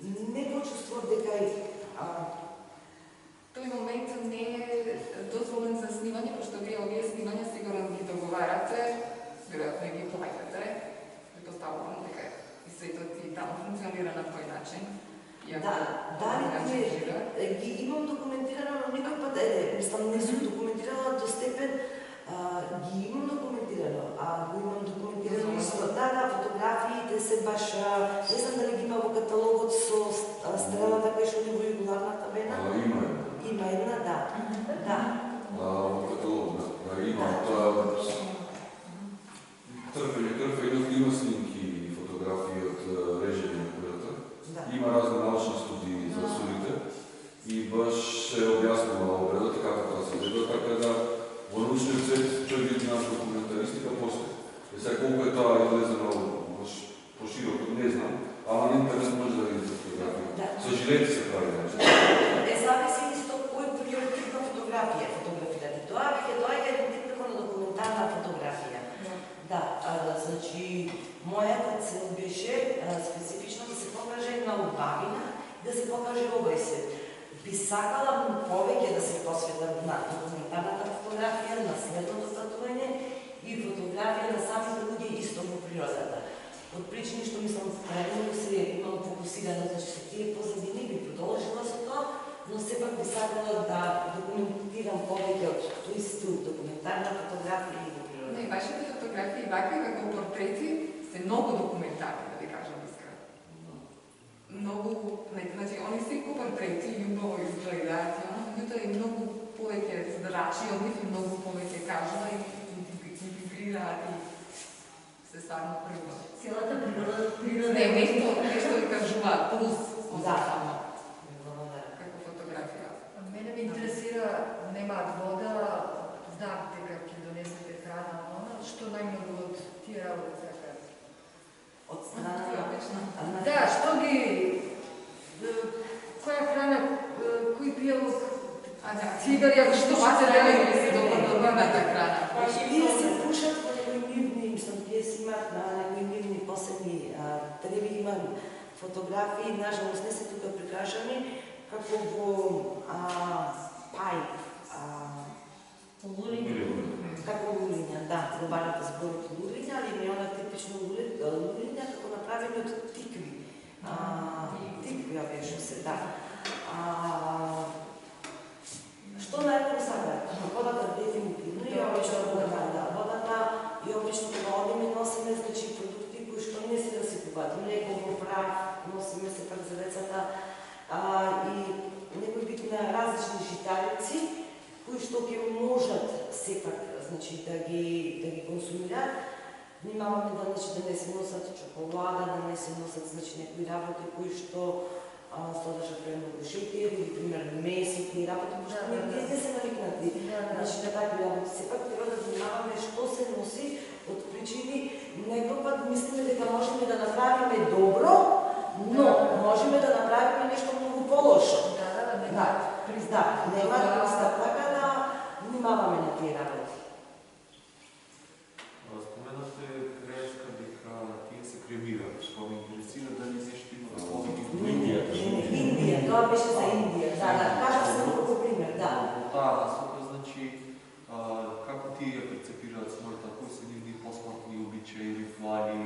не почувствував дека тој момент не е дозволен за снимање, пошто вие овие снимања сигурно ги договарате, веројатно и ги плаќате, предпоставувам дека и светот и таму функционира на тој начин. Да, ги имам документирано, но никој пат, мислам, не сум документирала до степен, ги имам документирано, го имам документирано исто, фотографиите се баш, не знам дали ги има во каталогот со стрелата која што не во југуларната вена. Има една, да. Во каталогот, има трфање, има снимки и фотографии од режење на кујата. Има разни научни студии за судите и се прави нешто. Зависи исто кој приоритет на фотографија фотографирате. Тоа веќе доаѓа еден тип како на документарна фотографија. Да, значи, мојата цел беше специфично да се покаже на убавина, да се покаже овој свет. Би сакала повеќе да се посветам на документарната фотографија, на следното патување и фотографија на самите луѓе исто во природата. Од причини што мислам правилно се имам фокусирано, значи со тие позадини би продолжила со тоа, но сепак би сакала да документирам повеќе од тој стил документарна фотографија и во природа. Не, вашите фотографии вакви како портрети се многу документарни, да ви кажам искрено. Многу, значи, они се како портрети, љубаво изгледаат, меѓутоа и многу повеќе здрачи од нив и многу повеќе кажува и интегрираат и се стварно природа. Целата природа Не, нешто ви кажуваат, плюс. Да. Како фотографија. Мене ме интересира, немаат вода, знам дека ќе донесете храна, што најмногу од тие работи сакаат? Од страна Да, што ги... која храна, кој пијалок, цигари, ако што се дели или се допълнителната храна? Тие се пушат во некои нивни, мислам, тие си имаат на некои нивни посебни треби, имам фотографии, нажалост не се тука прикажани, како во Пај, како лулиња, да, забарата зборот лулиња, али не она типично лулиња, како направени од тикви. Тикви беше се, да. Што најмногу сакаат? Водата дефинитивно и обично водата и обично кога одиме носиме значи продукти кои што не се да се купат. Млеко во прав, носиме се пак за децата и некои вид на различни житарици кои што ќе можат сепак значи да ги консумираат. Внимаваме да не се носат чоколада, да не се носат значи некои работи кои што содржат премногу шеќер или примерно месни работи, пошто не се навикнати значи на такви работи. Сепак треба да внимаваме што се носи од причини некој пат мислиме дека можеме да направиме добро, но можеме да направиме нешто многу полошо. Да, нема така да внимаваме на тие работи. Споменавте грешка дека тие се кремираат, што ме интересира дали нешто има повеќе во Индија, тоа беше за Индија, да, кажа се како пример, да. Таа насока, значи, како тие прецепираат смртта, кои се нивни посмртни обичаи, ритуали,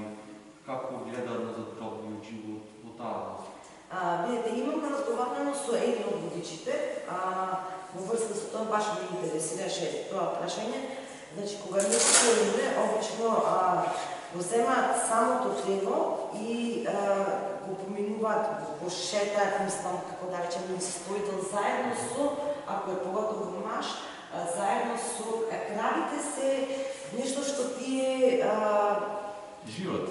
како гледаат на задробниот живот во таа насока? Видите, имам разговарано со еден од водичите, во врска со тоа баш ме интересираше тоа прашање. Значи, кога нешто се умре, обично го земаат самото тело и го поминуваат, го шетаат, мислам, како да речем, инсистоидел, заедно со, ако е поготово маж, заедно со кравите се нешто што тие Живот.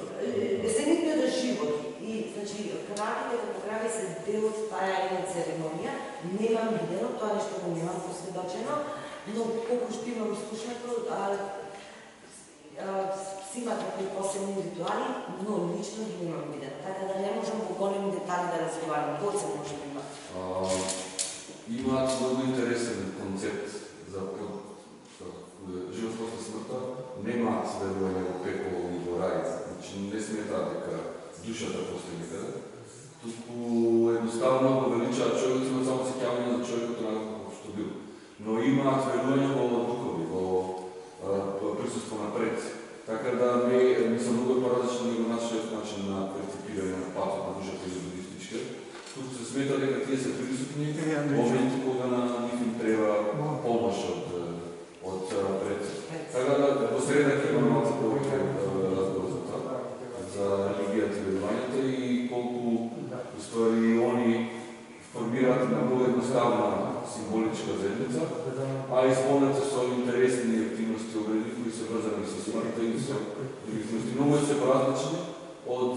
се нивниот живот. И, значи, кравите како крави се дел од таа една церемонија. Немам видено, тоа нешто го немам посведочено, но колку што имам слушнато, си имат некои посебни ритуали, но лично ги немам видено. Така да не можам во големи детали да разговарам. Доцен може да има. Имаат многу интересен концепт за живот после смртта. Немаат верување во пекол и во рај. Значи не сметаат дека душата постои некаде. Туку едноставно го величаат човекот, имаат само сеќавање за човекот онакво како што бил. Но имаат верување во духови, во присуство на предци. Така да ми се многу поразлично и во нашиот начин на перцепирање на патот на душата и будистичка. Туку се смета дека тие се присутни моменти кога на нив им треба помош од предци. Така да во среда ќе имаме малку повеќе разговор за тоа, за религијата и верувањата и колку уствари они формираат на многу едноставна символичка заедница, а исполнат се со интересни активности обреди кои се врзани со смртта и со други активности. Многу се поразлични од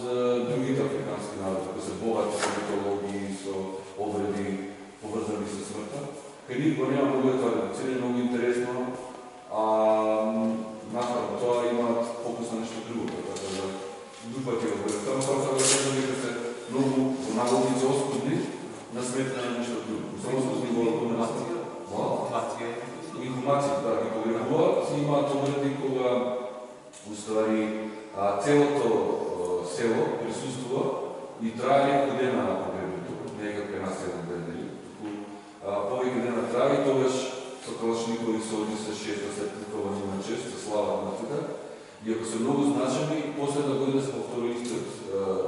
другите африкански народи, кои се богати со митологии, со обреди поврзани со смртта. Кај нив го нема многу тоа редуцирање, многу интересно, наставно тоа имаат фокус на нешто друго, така да дупати го. Само да кажам дека се многу нагледници оскудни на сметна нешто друго. Само со ниво Информација. Информација. Информација, да, ги повредуваат, и имаат одредби кога уствари целото село присуствува и трае некој ден на погребето, не е како една 7 ден, повеќе дена трае и тогаш со калашникови соди се шеста, се приковани на чест, се слават на тука. И ако се многу значени, последна година се повтори истиот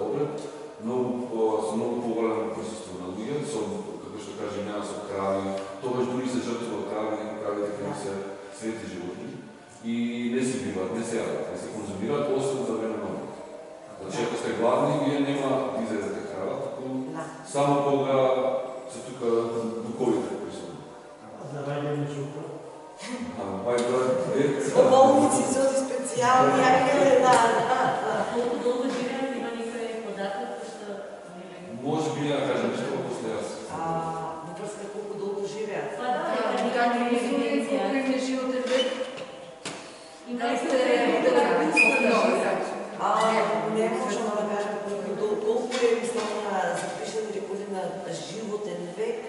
обред, со многу поголемо присуство на луѓе, со, како што кажем, со крави, тогаш дури се жртвува кравите кои се свети животни и не се биваат, не се јадат, не се конзумираат, освен за време на обред. Значи, ако сте гладни, вие нема да изедете крава, тако само кога се тука дуковите присутни. За раѓање жупа? Во болници се оди специјални, Колку долго живеат, има некој податок, што... Може би да кажем што после јас. Во врска колку долго живеат? Па да, нека не ефиденција. Колку е животен век? Има Не можеме да кажем колку е запишан рекорд на животен век.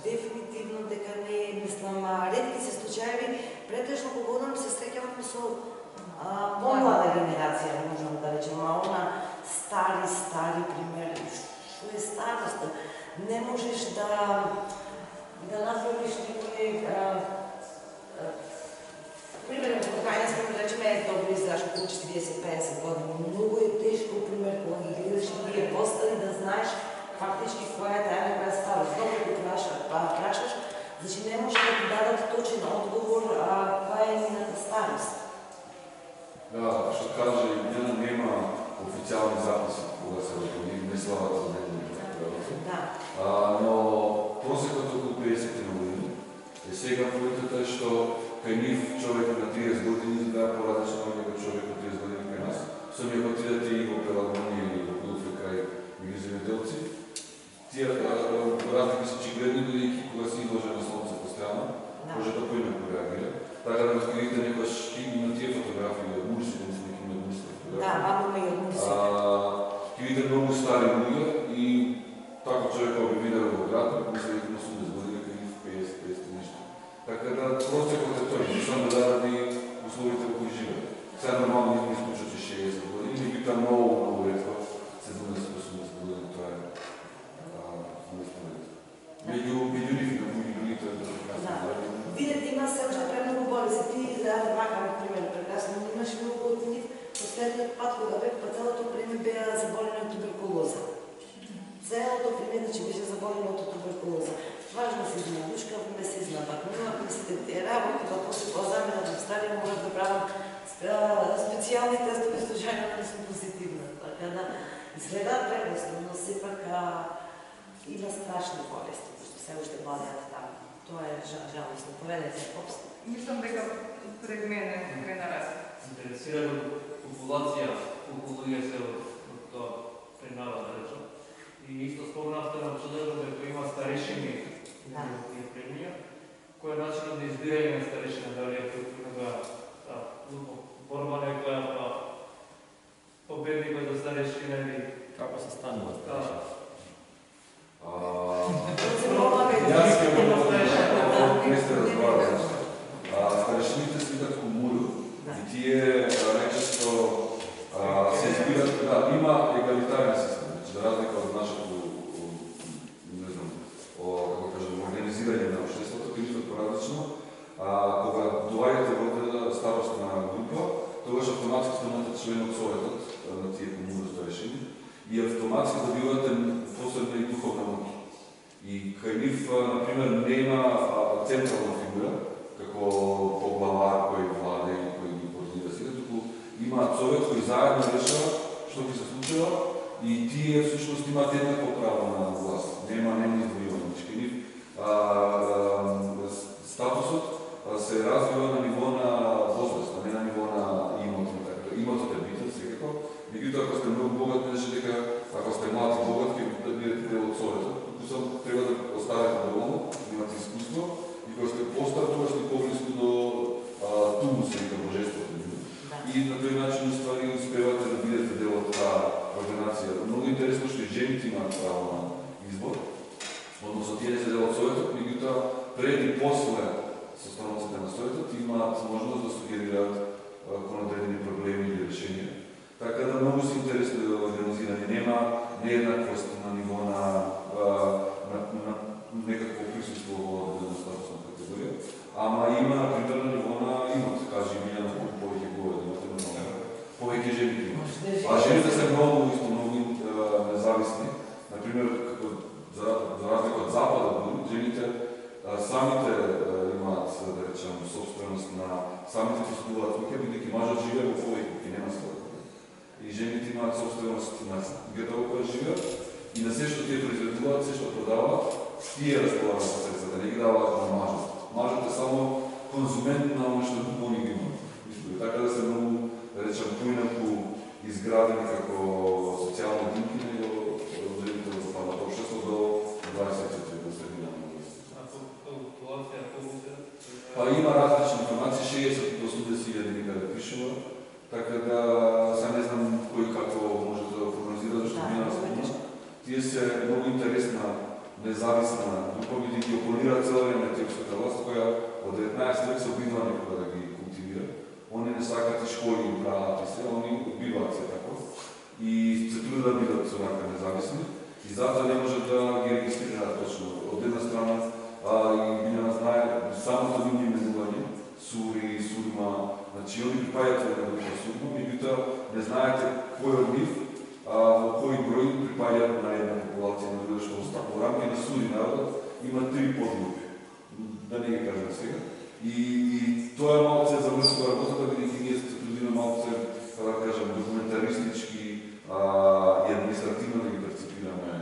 Дефинитивно дека не е, мислам, ретки се случаеви, претежно кога се среќаваме со помлада генерација, можам да речем, она стари примери, што е староста. Не можеш да направиш некој пример, кога не сме да речеме добро изгледаш околу 40-50 години. Многу е тешко, пример, кога ги гледаш и тие постали да знаеш фактички која е таа некоја старост. Добро го прашаш, значи не може да ти дадат точен одговор која е нивната старост. Да, што каже, нема официјални записи кога се родили, не слават за ден. Да. Но просекот околу 50 години е сега поетата е што кај нив човек на 30 години изгледа поразлично од некој човек на 30 години кај нас. Сами ако отидете и во Пелагонија или во Кулфе кај земјоделци, тие разлики се очигледни, бидејќи кога се изложени на слонце постојано, може да поинаку реагира. Така да видите некојаш и на тие фотографии од мурсите, мислам дека има мурсите фотографии. Да, бабама и од мурсите. Ќе видите многу стари луѓе и така човек кога би видел во град, мислам дека на 80 години, кај нив 50 нешто. Така да просекот е тој, само заради условите во кои живеат. Сега нормално не исклучат 60 години, и бита многу ретко 70-80 години, тоа е меѓу нив и другите Видете, има се уште премногу болести. Ти, вака, например, прекрасно, имаш многу од нив, последниот пат кога бе по целото време беа заболени од туберкулоза. Целото време, значи, беше заболени од туберкулоза. Важно се изна душка, ме се изна пак. Но ако мислите тие работи, па после позамена до Австралија, морам да правам специјални тестови случајно да сум позитивна. Така да изгледаат прелесно, но сепак има страшни болести, што се уште владеат таму. Тоа е жалостно. Поведете се обстан. Мислам дека пред мене крена раз. Интересирана популација, колку луѓе се од тоа принава, да речем. И исто спомнавте на чудото дека има старешини тие премија. Кој е начинот на избирање на старешина, дали е преку борба некоја победникот до старешина или Како се станува старешина? Старешините се видат комуну и тие најчесто се избират, има егалитарен систем, за разлика од нашето, не знам, како кажем, организирање на општеството, кој е поразлично, кога доаѓате во старосна група, тогаш автоматски станете член од советот на тие комуни старешини и автоматски добивате посебна и духовна моќ. И кај нив, например, нема централна фигура, како поглавар кој владе или кој ги координира сите, туку има совет кој заедно решава што ќе се случува и тие всушност имаат еднакво право на глас. Нема издвојување. Кај нив статусот се развива на ниво на возраст, а не на ниво на имотот. Имотот е битен секако. Меѓутоа, ако сте многу богат, не значи дека ако сте млад и богат, ќе бидете дел од советот. Треба да оставите доволно, имате искуство и кога сте постар, тогаш сте поблиску до тумуса и до божеството. И на тој начин уствари успевате да бидете дел од таа организација. Многу интересно што и жените имаат право на нема нееднаквост на ниво на некакво присуство во одна статусна категорија, ама има, например, на ниво на имот, кажи Милјана, колку повеќе говори, повеќе жените имат. А жените се многу независни. Например, за разлика од Запада, жените самите имаат, да речем, собственост на самите постуваат куќа, бидејќи мажот живее во повеќе куќи, нема своја куќа. И жените имаат собственост на куќата во која живеат и на се што тие произведуваат, се што продаваат, тие располагаат со средствата, не ги даваат на мажот. Мажот е само конзумент на оно што они ги имаат. Така да се многу, да речем, поинаку изградени како социјално динки во жените во западното општество до 24 до средина на Па има различни информации, 60 до 80.000 никаде пишува, така да сега не знам кој како може да прогнозира, зашто мина спомна. Тие се многу интересна, независна група, бидејќи опонираат цело време текстовата власт, која од 19 век се обидува некога да ги култивира. Они не сакат и школи им прават и се, они убиваат се тако и се трудат да бидат сонака независни и затоа не може да ги регистрираат точно. Од една страна и Билјана знае самото нивно именување, Сури, Сурма, значи они припаѓаат на група Сурма, меѓутоа не знаете кој од нив во кој број припаѓаат на една популација на луѓе што во рамки на Сури народот има 3 подгрупи. Да не ги кажам сега. И тоа е малце завршува работата, бидејќи ние се трудиме малце, да кажам, документаристички и административно да ги перцепираме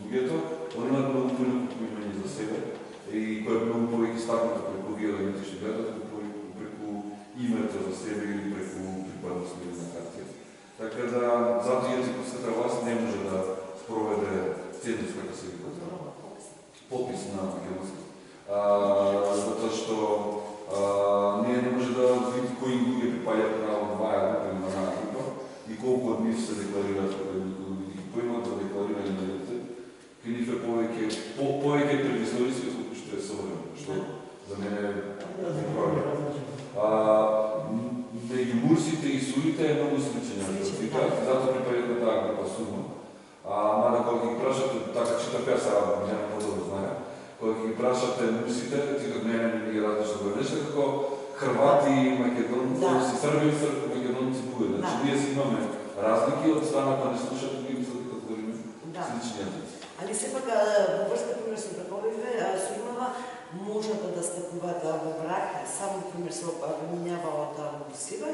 луѓето. Они имаат многу поинаку поимање за себе и кој е многу повеќе стакнато преку вие елементи што гледат, преку името за себе или преку припадност или на картија. Така да, затоа етикоската власт не може да спроведе цензус, како се вика, попис на геноцид. Затоа што ние не може да види кои луѓе припаѓаат на оваа група или на онаа група и колку од нив се декларираат поимат за декларирање на идентитет. Кај нив е повеќе предисториски, што е современо, што за мене е правилно. Меѓу мурсите и сурите е многу сличен идентитет, затоа припаѓаат на таа група Сурма. Мада кога ги прашате, така читав ја сега, нема подобро знае, кога ги прашате мурсите, ти како мене не ги различно го нешто, како Хрвати, Македонци, Срби, Македонци буе. Значи, ние си имаме разлики од страна кога не слушате, ние мислите да говориме слични езици. Али сепак во врска пример со браковите, Сурмава можат да стапуваат во брак, само пример се минјава од мурсиве,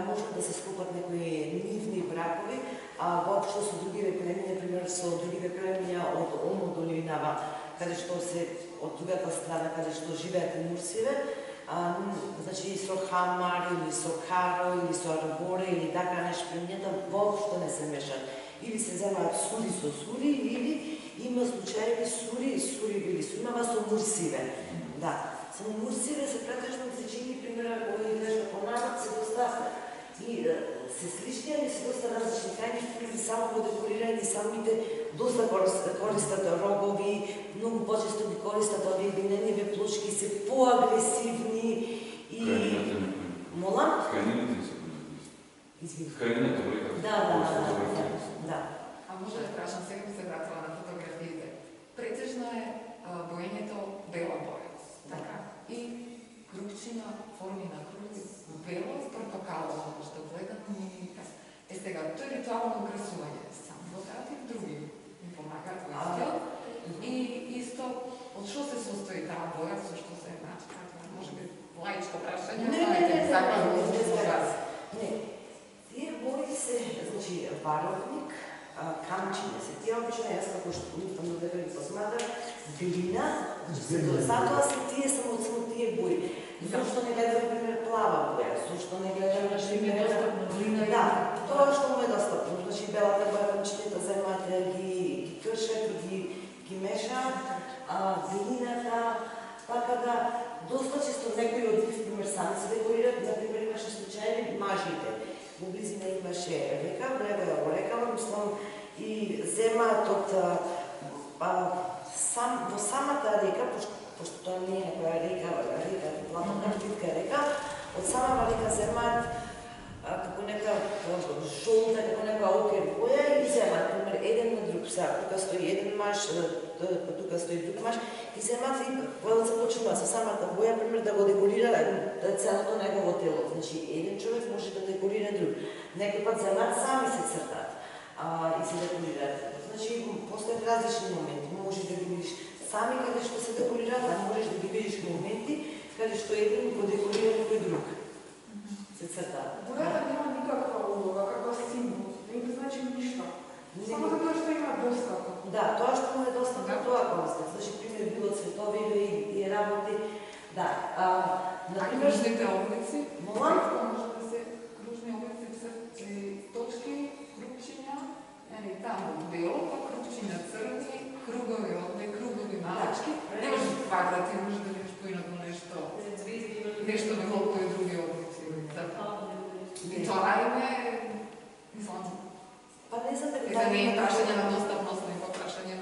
може да се склопат некои нивни бракови, а воопшто со другиве племиња, пример со другиве племиња од Омо долинава, каде што се од другата страна, каде што живеат мурсиве, значи со Хамар или со Каро или со Арборе или така нешто племињата воопшто не се мешат. Или се земаат сури со сури, или има случаи сури или Сурмава со мурсиве. Да, само мурсиве се претежно зичини, примера кои нешто понават се доста и се слични, али се доста различни крајни примери, само во декорирање, самите доста користат рогови, многу почесто ги користат овие глинениве плочки, се поагресивни и... Мола? Тканините се Извини. Тканината века. Да. А може да прашам, сега ми се вратила на фотографиите. Претежно е боењето бела боја, така? И крупчина, форми на крупи, бело и портокалово, што гледам и сега, тој ритуално украсување, само во таа и други ми помагаат во стил. И исто, од што се состои таа боја, со што се може би лаичко прашање, Не, тие бои се, значи, баровник, камчиња се тие обично, јас како што помислам да ви позматам, глина, затоа се тие само тие бои. Зошто не гледаме, например, плава боја, зошто не гледаме, например, глина? Да, тоа што му е достапно. Значи, белата боја камчињата земаат, ги кршат, ги мешаат, глината, така да доста често некои од нив, пример, сами се декорират, например, имаше случаи мажите. Во близина имаше река, време во рекава, мислам, и земаат од во самата река, пошто тоа не е некоја река, платна плитка река, од самата река земаат како нека жолта, како нека окер боја и земат, пример, еден на друг. Сега, тука стои еден маж, тука стои друг маж, и земат и започнува со самата боја, пример, да го декорира целото негово тело. Значи, еден човек може да декорира друг. Некој пат земат сами се цртат и се декорираат. Значи, постојат различни моменти. Можеш да ги видиш сами каде што се декорираат, а можеш да ги видиш моменти каде што еден го декорира некој друг. Се цртаат. Бојата нема никаква улога како символ, не им значи ништо. Само затоа што има достапно. Да, тоа што му е достапно, тоа користат. Значи, пример, било цветови и работи. Да. Например, кружните облици, Молам? може да се кружни облици, точки, крупчиња, таму бело, па крупчиња црни, кругови овде, кругови малечки. Не може квадрати, може да видиш поинаку нешто било кои други облици. И тоа е, мислам, Па не знам дали дека не е прашање на достапност, него прашање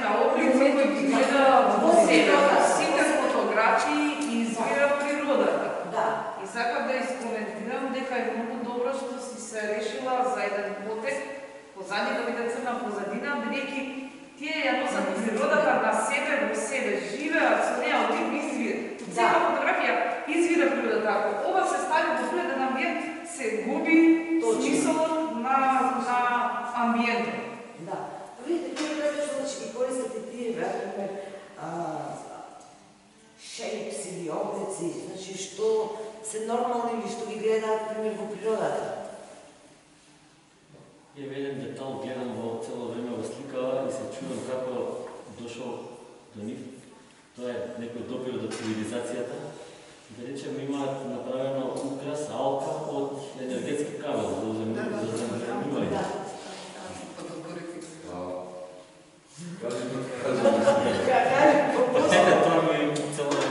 на облици кои ги гледа во себе. Сите фотографии извира природата. Да. И сакам да искоментирам дека е многу добро што си се решила за еден потек, позади да биде црна позадина, бидејќи тие ја носат природата на себе, во себе, живеат со неа, од тим извир. Сека фотографија извира природата. Ако ова се стави во природен амбиент, се губи смисолот на амбиентот. Да. Видите, вие кажете, значи, ги користите тие, например, shapes или облици, значи, што се нормални или што ги гледаат, пример, во природата. Ја еден детал гледам во цело време во сликава и се чудам како дошол до нив. Тоа е некој допир до цивилизацијата. Да речем, имаат направено украс, алка од енергетски кабел за земјување.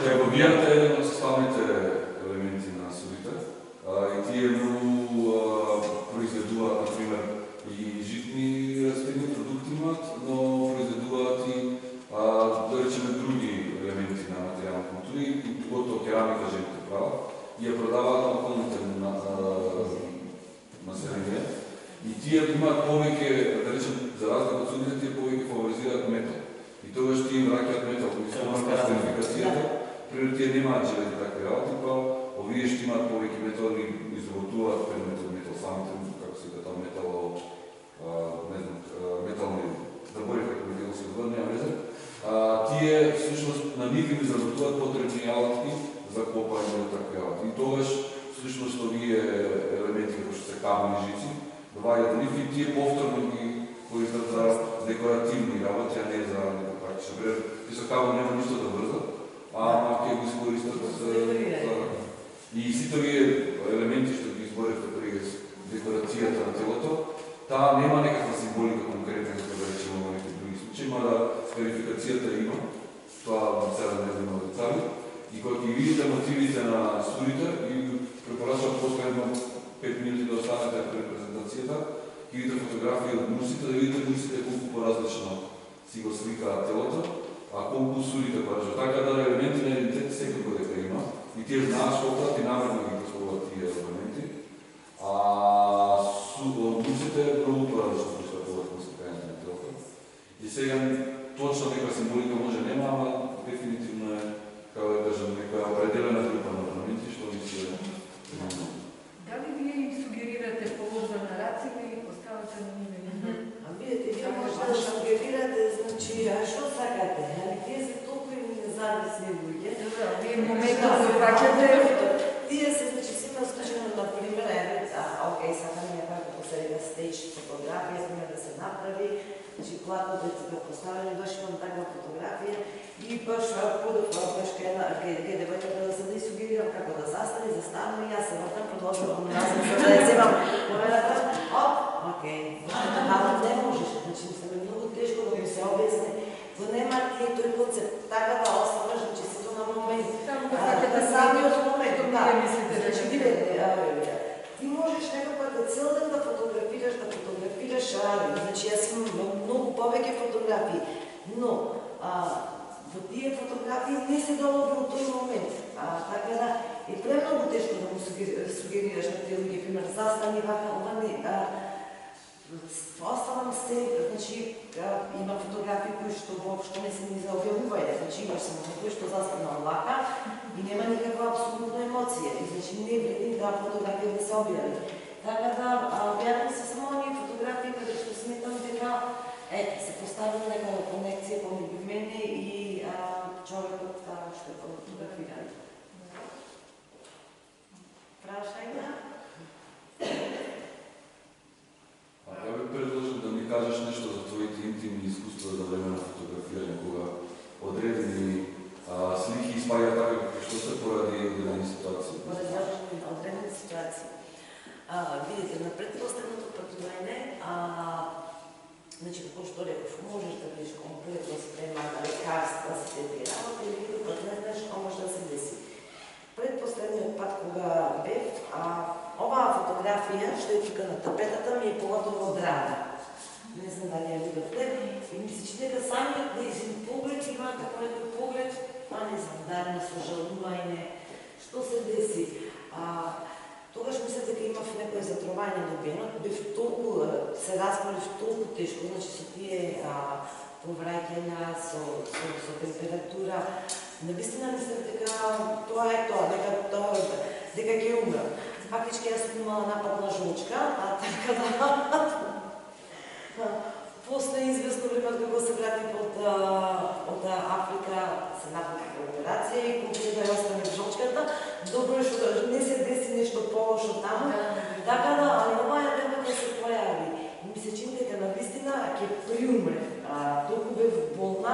Трговијата е еден од составните елементи на судите и тие многу произведуваат, например, и житни растени продукти имаат, но произведуваат и, да речеме, други елементи на материјални култури, и поготово керамика жените прават, и ја продаваат на околните население. И тие имаат повеќе, да речем, за разлика од судите, тие повеќе фаворизираат метал. И тогаш тие им враќаат метал, кој се на стерификацијата, пример тие немаат желези такви работи, па овие што имаат повеќе метал и изработуваат предметот метал, самите, како се ката метало, не знам, метални забори, како би било се добро, нема везе. Тие, всушност, на нив им изработуваат потребни алатки за копање на такви работи. И тогаш, всушност, овие елементи, како што се камени жици, доаѓаат на нив и тие повторно ги користат за декоративни работи, а не за некој практичен. Например, тие со камен нема ништо да врзат, ама ќе го искористат за... И сите овие елементи што ги изборевте при декорацијата на телото, таа нема некаква символика конкретна, како да речеме во некои други случаи, мада стерификацијата има, тоа сега не знам детали. И кога ги видите мотивите на судите, и препорачувам последно 5 минути да останете пред презентацијата, ги видите фотографии од мусите, да видите мусите колку поразлично си го сликаат телото, а колку судите кажат. Така да елементи на идентитет секако дека има, и тие знаат што прават и намерно ги поставуваат тие елементи. Мусите многу поразлично пристапуваат на сликањето на телото. И сега точно некоја символика може нема, ама дефинитивно е, како да кажам, некоја определена група на орнаменти што ми се Дали вие им сугерирате положена раци или поставате на ниве? Видите, вие можете да сугерирате, значи, што сакате? Тие се толку независни луѓе. Вие моментот се враќате. Тие се, значи, се има случајно, например, окей, сакаме како сега стејдж фотографија, сме да се направи, значи, платното е така поставено, баш имам таква фотографија и баш подоцна баш кај девојката да се да сугерирам како да застане, заставам и јас се вртам, продолжувам назад, за да ја земам камерата, окей, не можеш, значи, мислам, е многу тешко да ми се објасни, го нема тие тој концепт, така да оставаш, значи, сето на момент, самиот момент, да, значи, видете, ти можеш некој да цел ден да фотографираш, значи јас имам многу повеќе фотографии, но во тие фотографии не се долови во тој момент, така да е премногу тешко да му сугерираш на тие луѓе, пример, застани вака, ова не, оставам се, значи, има фотографии кои што воопшто не се ни за објавување, значи имаш само некој што застана вака и нема никаква апсолутна емоција, и значи не вреди да фотографија да се објави. Така да, објавам се само оние фотографии каде што сметам дека се поставила некоја конекција помеѓу мене и човекот што е фотографиран. Прашања? Ја би предложил да ми кажеш нешто за твоите интимни искуства за време на фотографирање, кога одредени слики испаѓаат така како што се поради одредени ситуации. Поради одредени ситуации. Видите, на предпоставното патување, значи, како што реков, можеш да бидеш комплетно спреман на лекарства, сите тие работи, или пак не знаеш што може да се деси. Предпоследниот пат кога бев, оваа фотографија што е тука на тапетата ми е поготово драга. Не знам дали ја видовте, и ми се чини дека самиот нејзин поглед има како некој поглед, не знам, дали на сожалување, што се деси. Тогаш мислев дека имав некој затровање добено, бев толку, се разморив толку тешко, значи со тие повраќања, со температура. Навистина мислев дека тоа е тоа, дека ќе умрам. Фактички јас сум имала напад на жолчка, така да после известно време кога се вратив од Африка, се направив операција и конкретно ја оставив жолчката. Добро е што не се деси нешто полошо таму, така да, али оваа девојка се појави. И ми се чини дека навистина ќе приумрев. Толку бев болна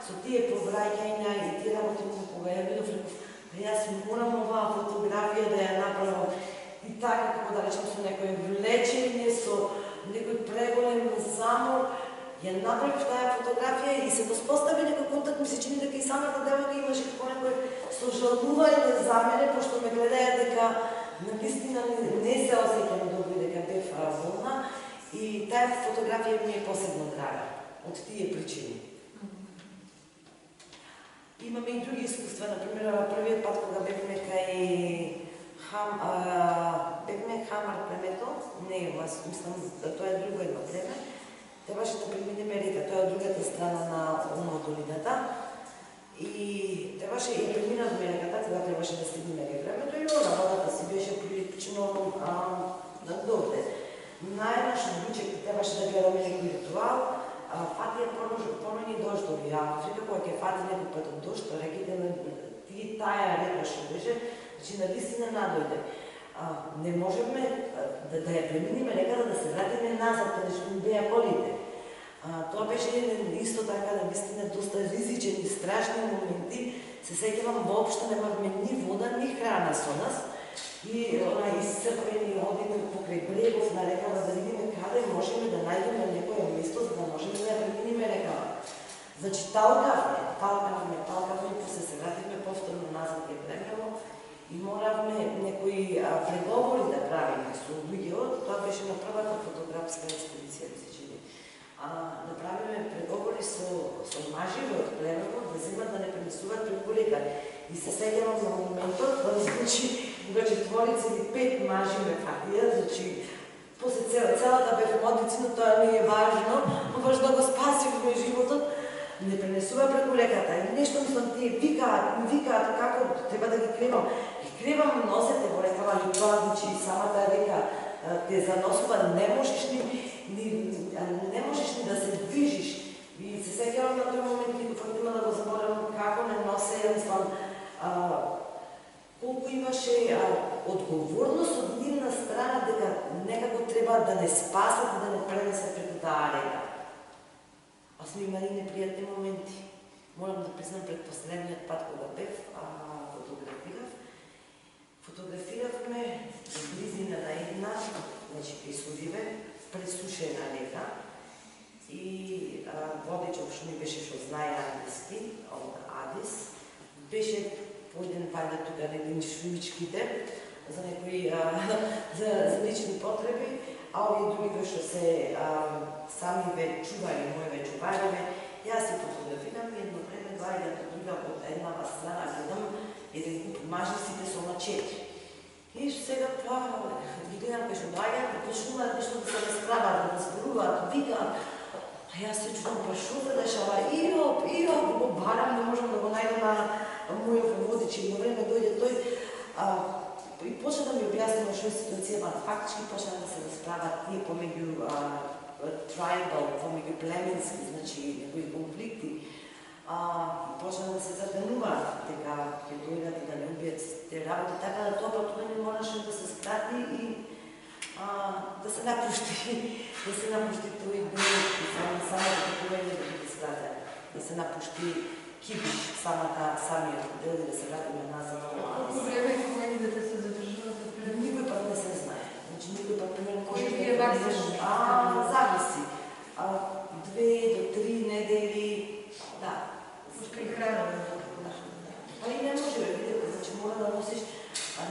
со тие повраќања и тие работи кога ја видов, реков, јас морам оваа фотографија да ја направам. И така, како да речем, со некој влечење, со некој преголем замор, ја направив таа фотографија и се воспостави некој контакт, ми се чини дека и самата девојка имаше како некој сожалување за мене, пошто ме гледаја дека навистина не се осеќам добро дека бев болна и таа фотографија ми е посебно драга од тие причини. Имаме и други искуства, например, првиот пат кога бевме кај Хамар племето, не е вас, мислам, тоа е друго едно племе, требаше да преминеме река, тоа е другата страна на долината. И требаше и преминавме реката, кога требаше да стигнеме кај племето и водата си беше прилично добре. Најнаш обичај требаше да гледаме некој ритуал, фатија промени дождови, Африка кога ќе фати некој пат од дожд, реките на таа река што беше, значи навистина надојде. Не можеме да ја преминиме реката, да се вратиме назад, каде што ни беа колите. Тоа беше исто така навистина доста ризичен и страшни моменти. Се сеќавам, воопшто немавме ни вода, ни храна со нас. И исцрпени одиме покрај брегов на рекава да видиме каде можеме да најдеме некој место за да можеме да ја преминиме рекава. Значи талкавме, после се вративме повторно назад кај племето и моравме некои преговори да правиме со луѓето. Тоа беше на првата фотографска експедиција, ми се чини. Направиме преговори со маживе од племето да земат да не пренесуваат преку река. И се сеќавам на моментот, значи, кога четворица или 5 мажи ме фатија, значи, после целата бев модици, но тоа не е важно, но баш да го спасивме животот, не пренесува преку реката. И нешто мислам, тие викаат како треба да ги кревам. И кревам носете во рекава, и тоа, значи, самата река те заносува, не можеш ни да се движиш. И се сеќавам на тој момент, и фактима да го заборам како не носе, мислам, колку имаше одговорност од нивна страна дека некако треба да не спасат и да не пренесат преку таа река. Сме имали непријатни моменти. Морам да признам, предпоследниот пат кога бев, фотографиравме в близина на една, значи кај Сливе, пресушена река и водечот што ми беше што знае англиски, од Адис, беше појден паѓа тука еден шумичките за некои за лични потреби, а овие други што се сами ве чувари, мои чувариве, јас се фотографирам и едно време доаѓаат од друга од еднава страна, гледам еден куп мажи сите со 4. И сега тоа ги гледам кај што доаѓаат, почнуваат нешто да се расправаат, да зборуваат, викаат. А јас се чудам, па шо се дешава? Иоп, го барам, не можам да го најдам на мојот водич, и во време дојде тој и почна да ми објаснува што е ситуацијата, фактички почна да се расправаат тие помеѓу трибал, помеѓу племенски, значи некои конфликти. Почна да се забрануваат дека ќе дојдат и да не убијат те работи, така да тоа патување мораше да се скрати и да се напушти тој дел и самото патување да биде скратено, да се напушти кибиш, самиот дел и да се вратиме назад. Колку време кога идете се задржуват да пред Никој пат не се знае. Значи никој пат примерно кој ви е максимум? Зависи. 2 до 3 недели, да. Кај храна. Па и не може да видите, значи мора да носиш,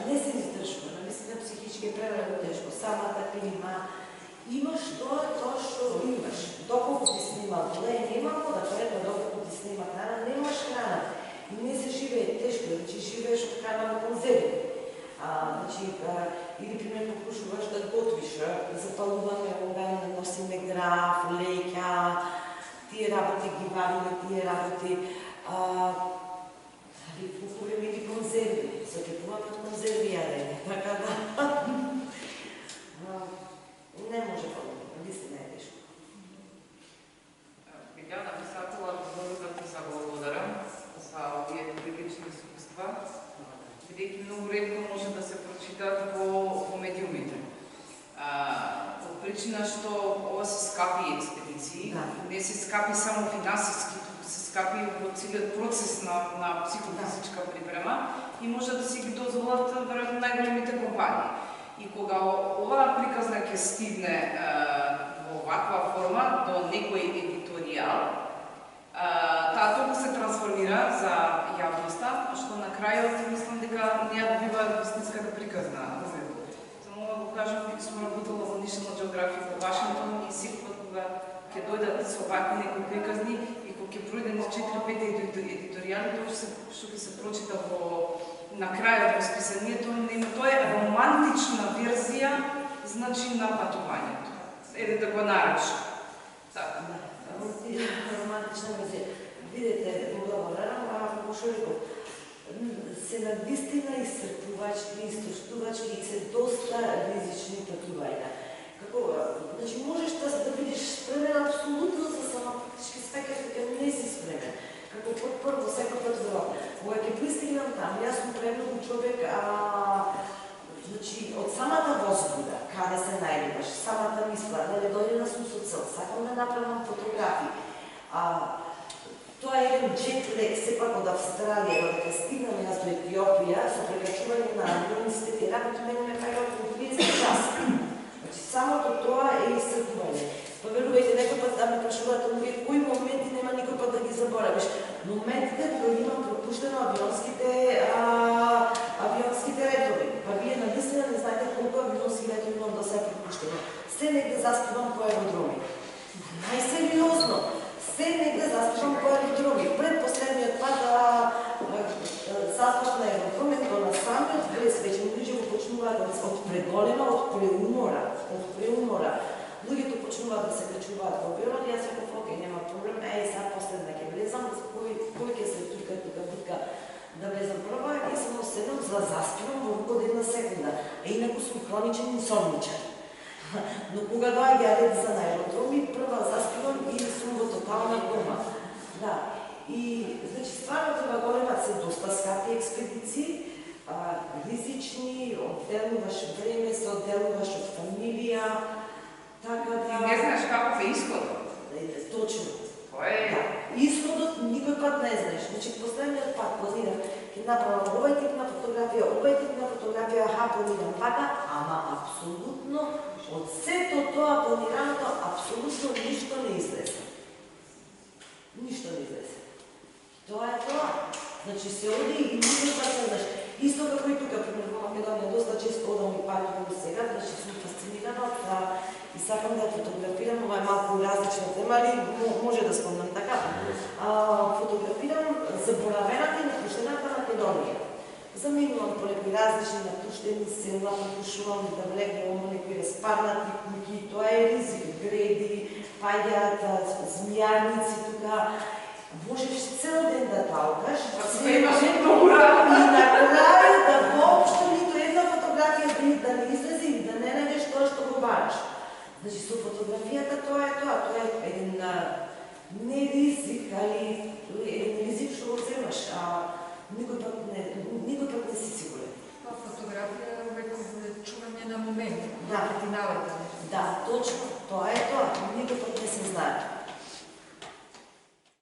не се издржува, мислам психички е превелико тешко, самата клима, имаш тоа што имаш. Доколку ти снима зле, нема вода, доколку ти снима храна, немаш храна. И не се живее тешко, значи живееш од храна на конзерви. Значи, или примерно покушуваш да готвиш, запалуваме оган, носиме граф, леќа, тие работи ги вариме, тие работи, купуваме ги конзерви, се купуваме од конзерви јадење, така да не може по-добро, наистина е тешко. Билјана, би сакала да ти заблагодарам за овие прилични искуства, бидејќи многу ретко може да се прочитаат во медиумите. Од причина што ова се скапи експедиции, не се скапи само финансиски, туку се скапи во целиот процес на психофизичка припрема и може да си ги дозволат веројатно најголемите компании. И кога оваа приказна ќе стигне во ваква форма до некој едиторијал, таа толку се трансформира за јавноста, што на крајот мислам дека не ја добива вистинската приказна. Само да го кажам, дека сум работела во National Geographic во Вашингтон и секогаш кога ќе дојдат со вакви некои приказни и кога ќе пројде низ 4-5 едиторијали, тоа што ќе се прочита на крајот во списанието, тоа е романтична верзија, значи на патувањето. Еде да го наречам. Така. Романтична верзија. Видете, благодарам, што реков, се навистина исцрпувачки, истоштувачки и се доста ризични патувања. Значи, можеш да бидеш спремен апсолутно за сама практички спекар, дека не си спремен. Како прво, секој пат здраво. Кога ќе пристигнам там, јас сум премногу човек, значи, од самата возбуда, каде се најдеш, самата мисла, дали дојдена сум со цел, сакам да направам фотографии. Тоа е еден джетлек, сепак од Австралија, додека стигнам јас до Етиопија, со прекачување на авионите, тие работи мене ме кајаат во 30 часа. Значи, самото тоа е исцрпување. Поверувајте, некој пат да ме прашуваат оние кои моменти нема никој пат да ги заборавиш. Моментите кога имам пропуштено авионските ретови. Па вие наистина не знаете колку авионски ретови имам да се пропуштено. Се негде заспивам по аеродроми. Најсериозно. Се негде заспивам по аеродроми. Пред последниот пат заспав на аеродроме, до на самиот врез вече луѓе го почнуваат од преголема, од преумора. Луѓето почнуваат да се качуваат во авионот, јас реков, окей, нема проблем, сега последна ќе влезам, кој ќе се турка битка да влезам прва, и само седам за да заспивам во рокот една секунда. Инаку сум хроничен инсомничар. Но кога доаѓа ред за на аеродроми, прва заспивам и сум во тотална кома. Да. И, значи, стварно тоа голема се доста скапи експедиции, ризични, одделуваш време, се одделуваш од фамилија, така да... И не знаеш каков е исходот. Точно. Тоа е... Исходот никој пат не знаеш. Значи, последниот пат планирам, ќе направам овај тип на фотографија, планирам вака, ама апсолутно, од сето тоа планираното, апсолутно ништо не излезе. Ништо не излезе. Тоа е тоа. Значи, се оди и никој пат не знаеш. Исто како и тука, примерно, во Македонија, доста често одам и патувам сега, значи сум фасцинирана и сакам да фотографирам, ова е малку различна тема, али може да спомнам така. Фотографирам заборавената и напуштената Македонија. Заменувам по некои различни напуштени села, покушувам да влегнем во некои распаднати куќи, тоа е ризик, греди, паѓаат змијарници тука. Можеш цел ден да талкаш, Се имаше многу работа. и на крај да воопшто нито една фотографија да не излезе или да не најдеш тоа што го бараш. Значи, со фотографијата тоа е еден не ризик, али еден ризик што го земаш, а никој пат не си сигурен. Фотографија е увек за чување на момент, Да. финалата. Да, точно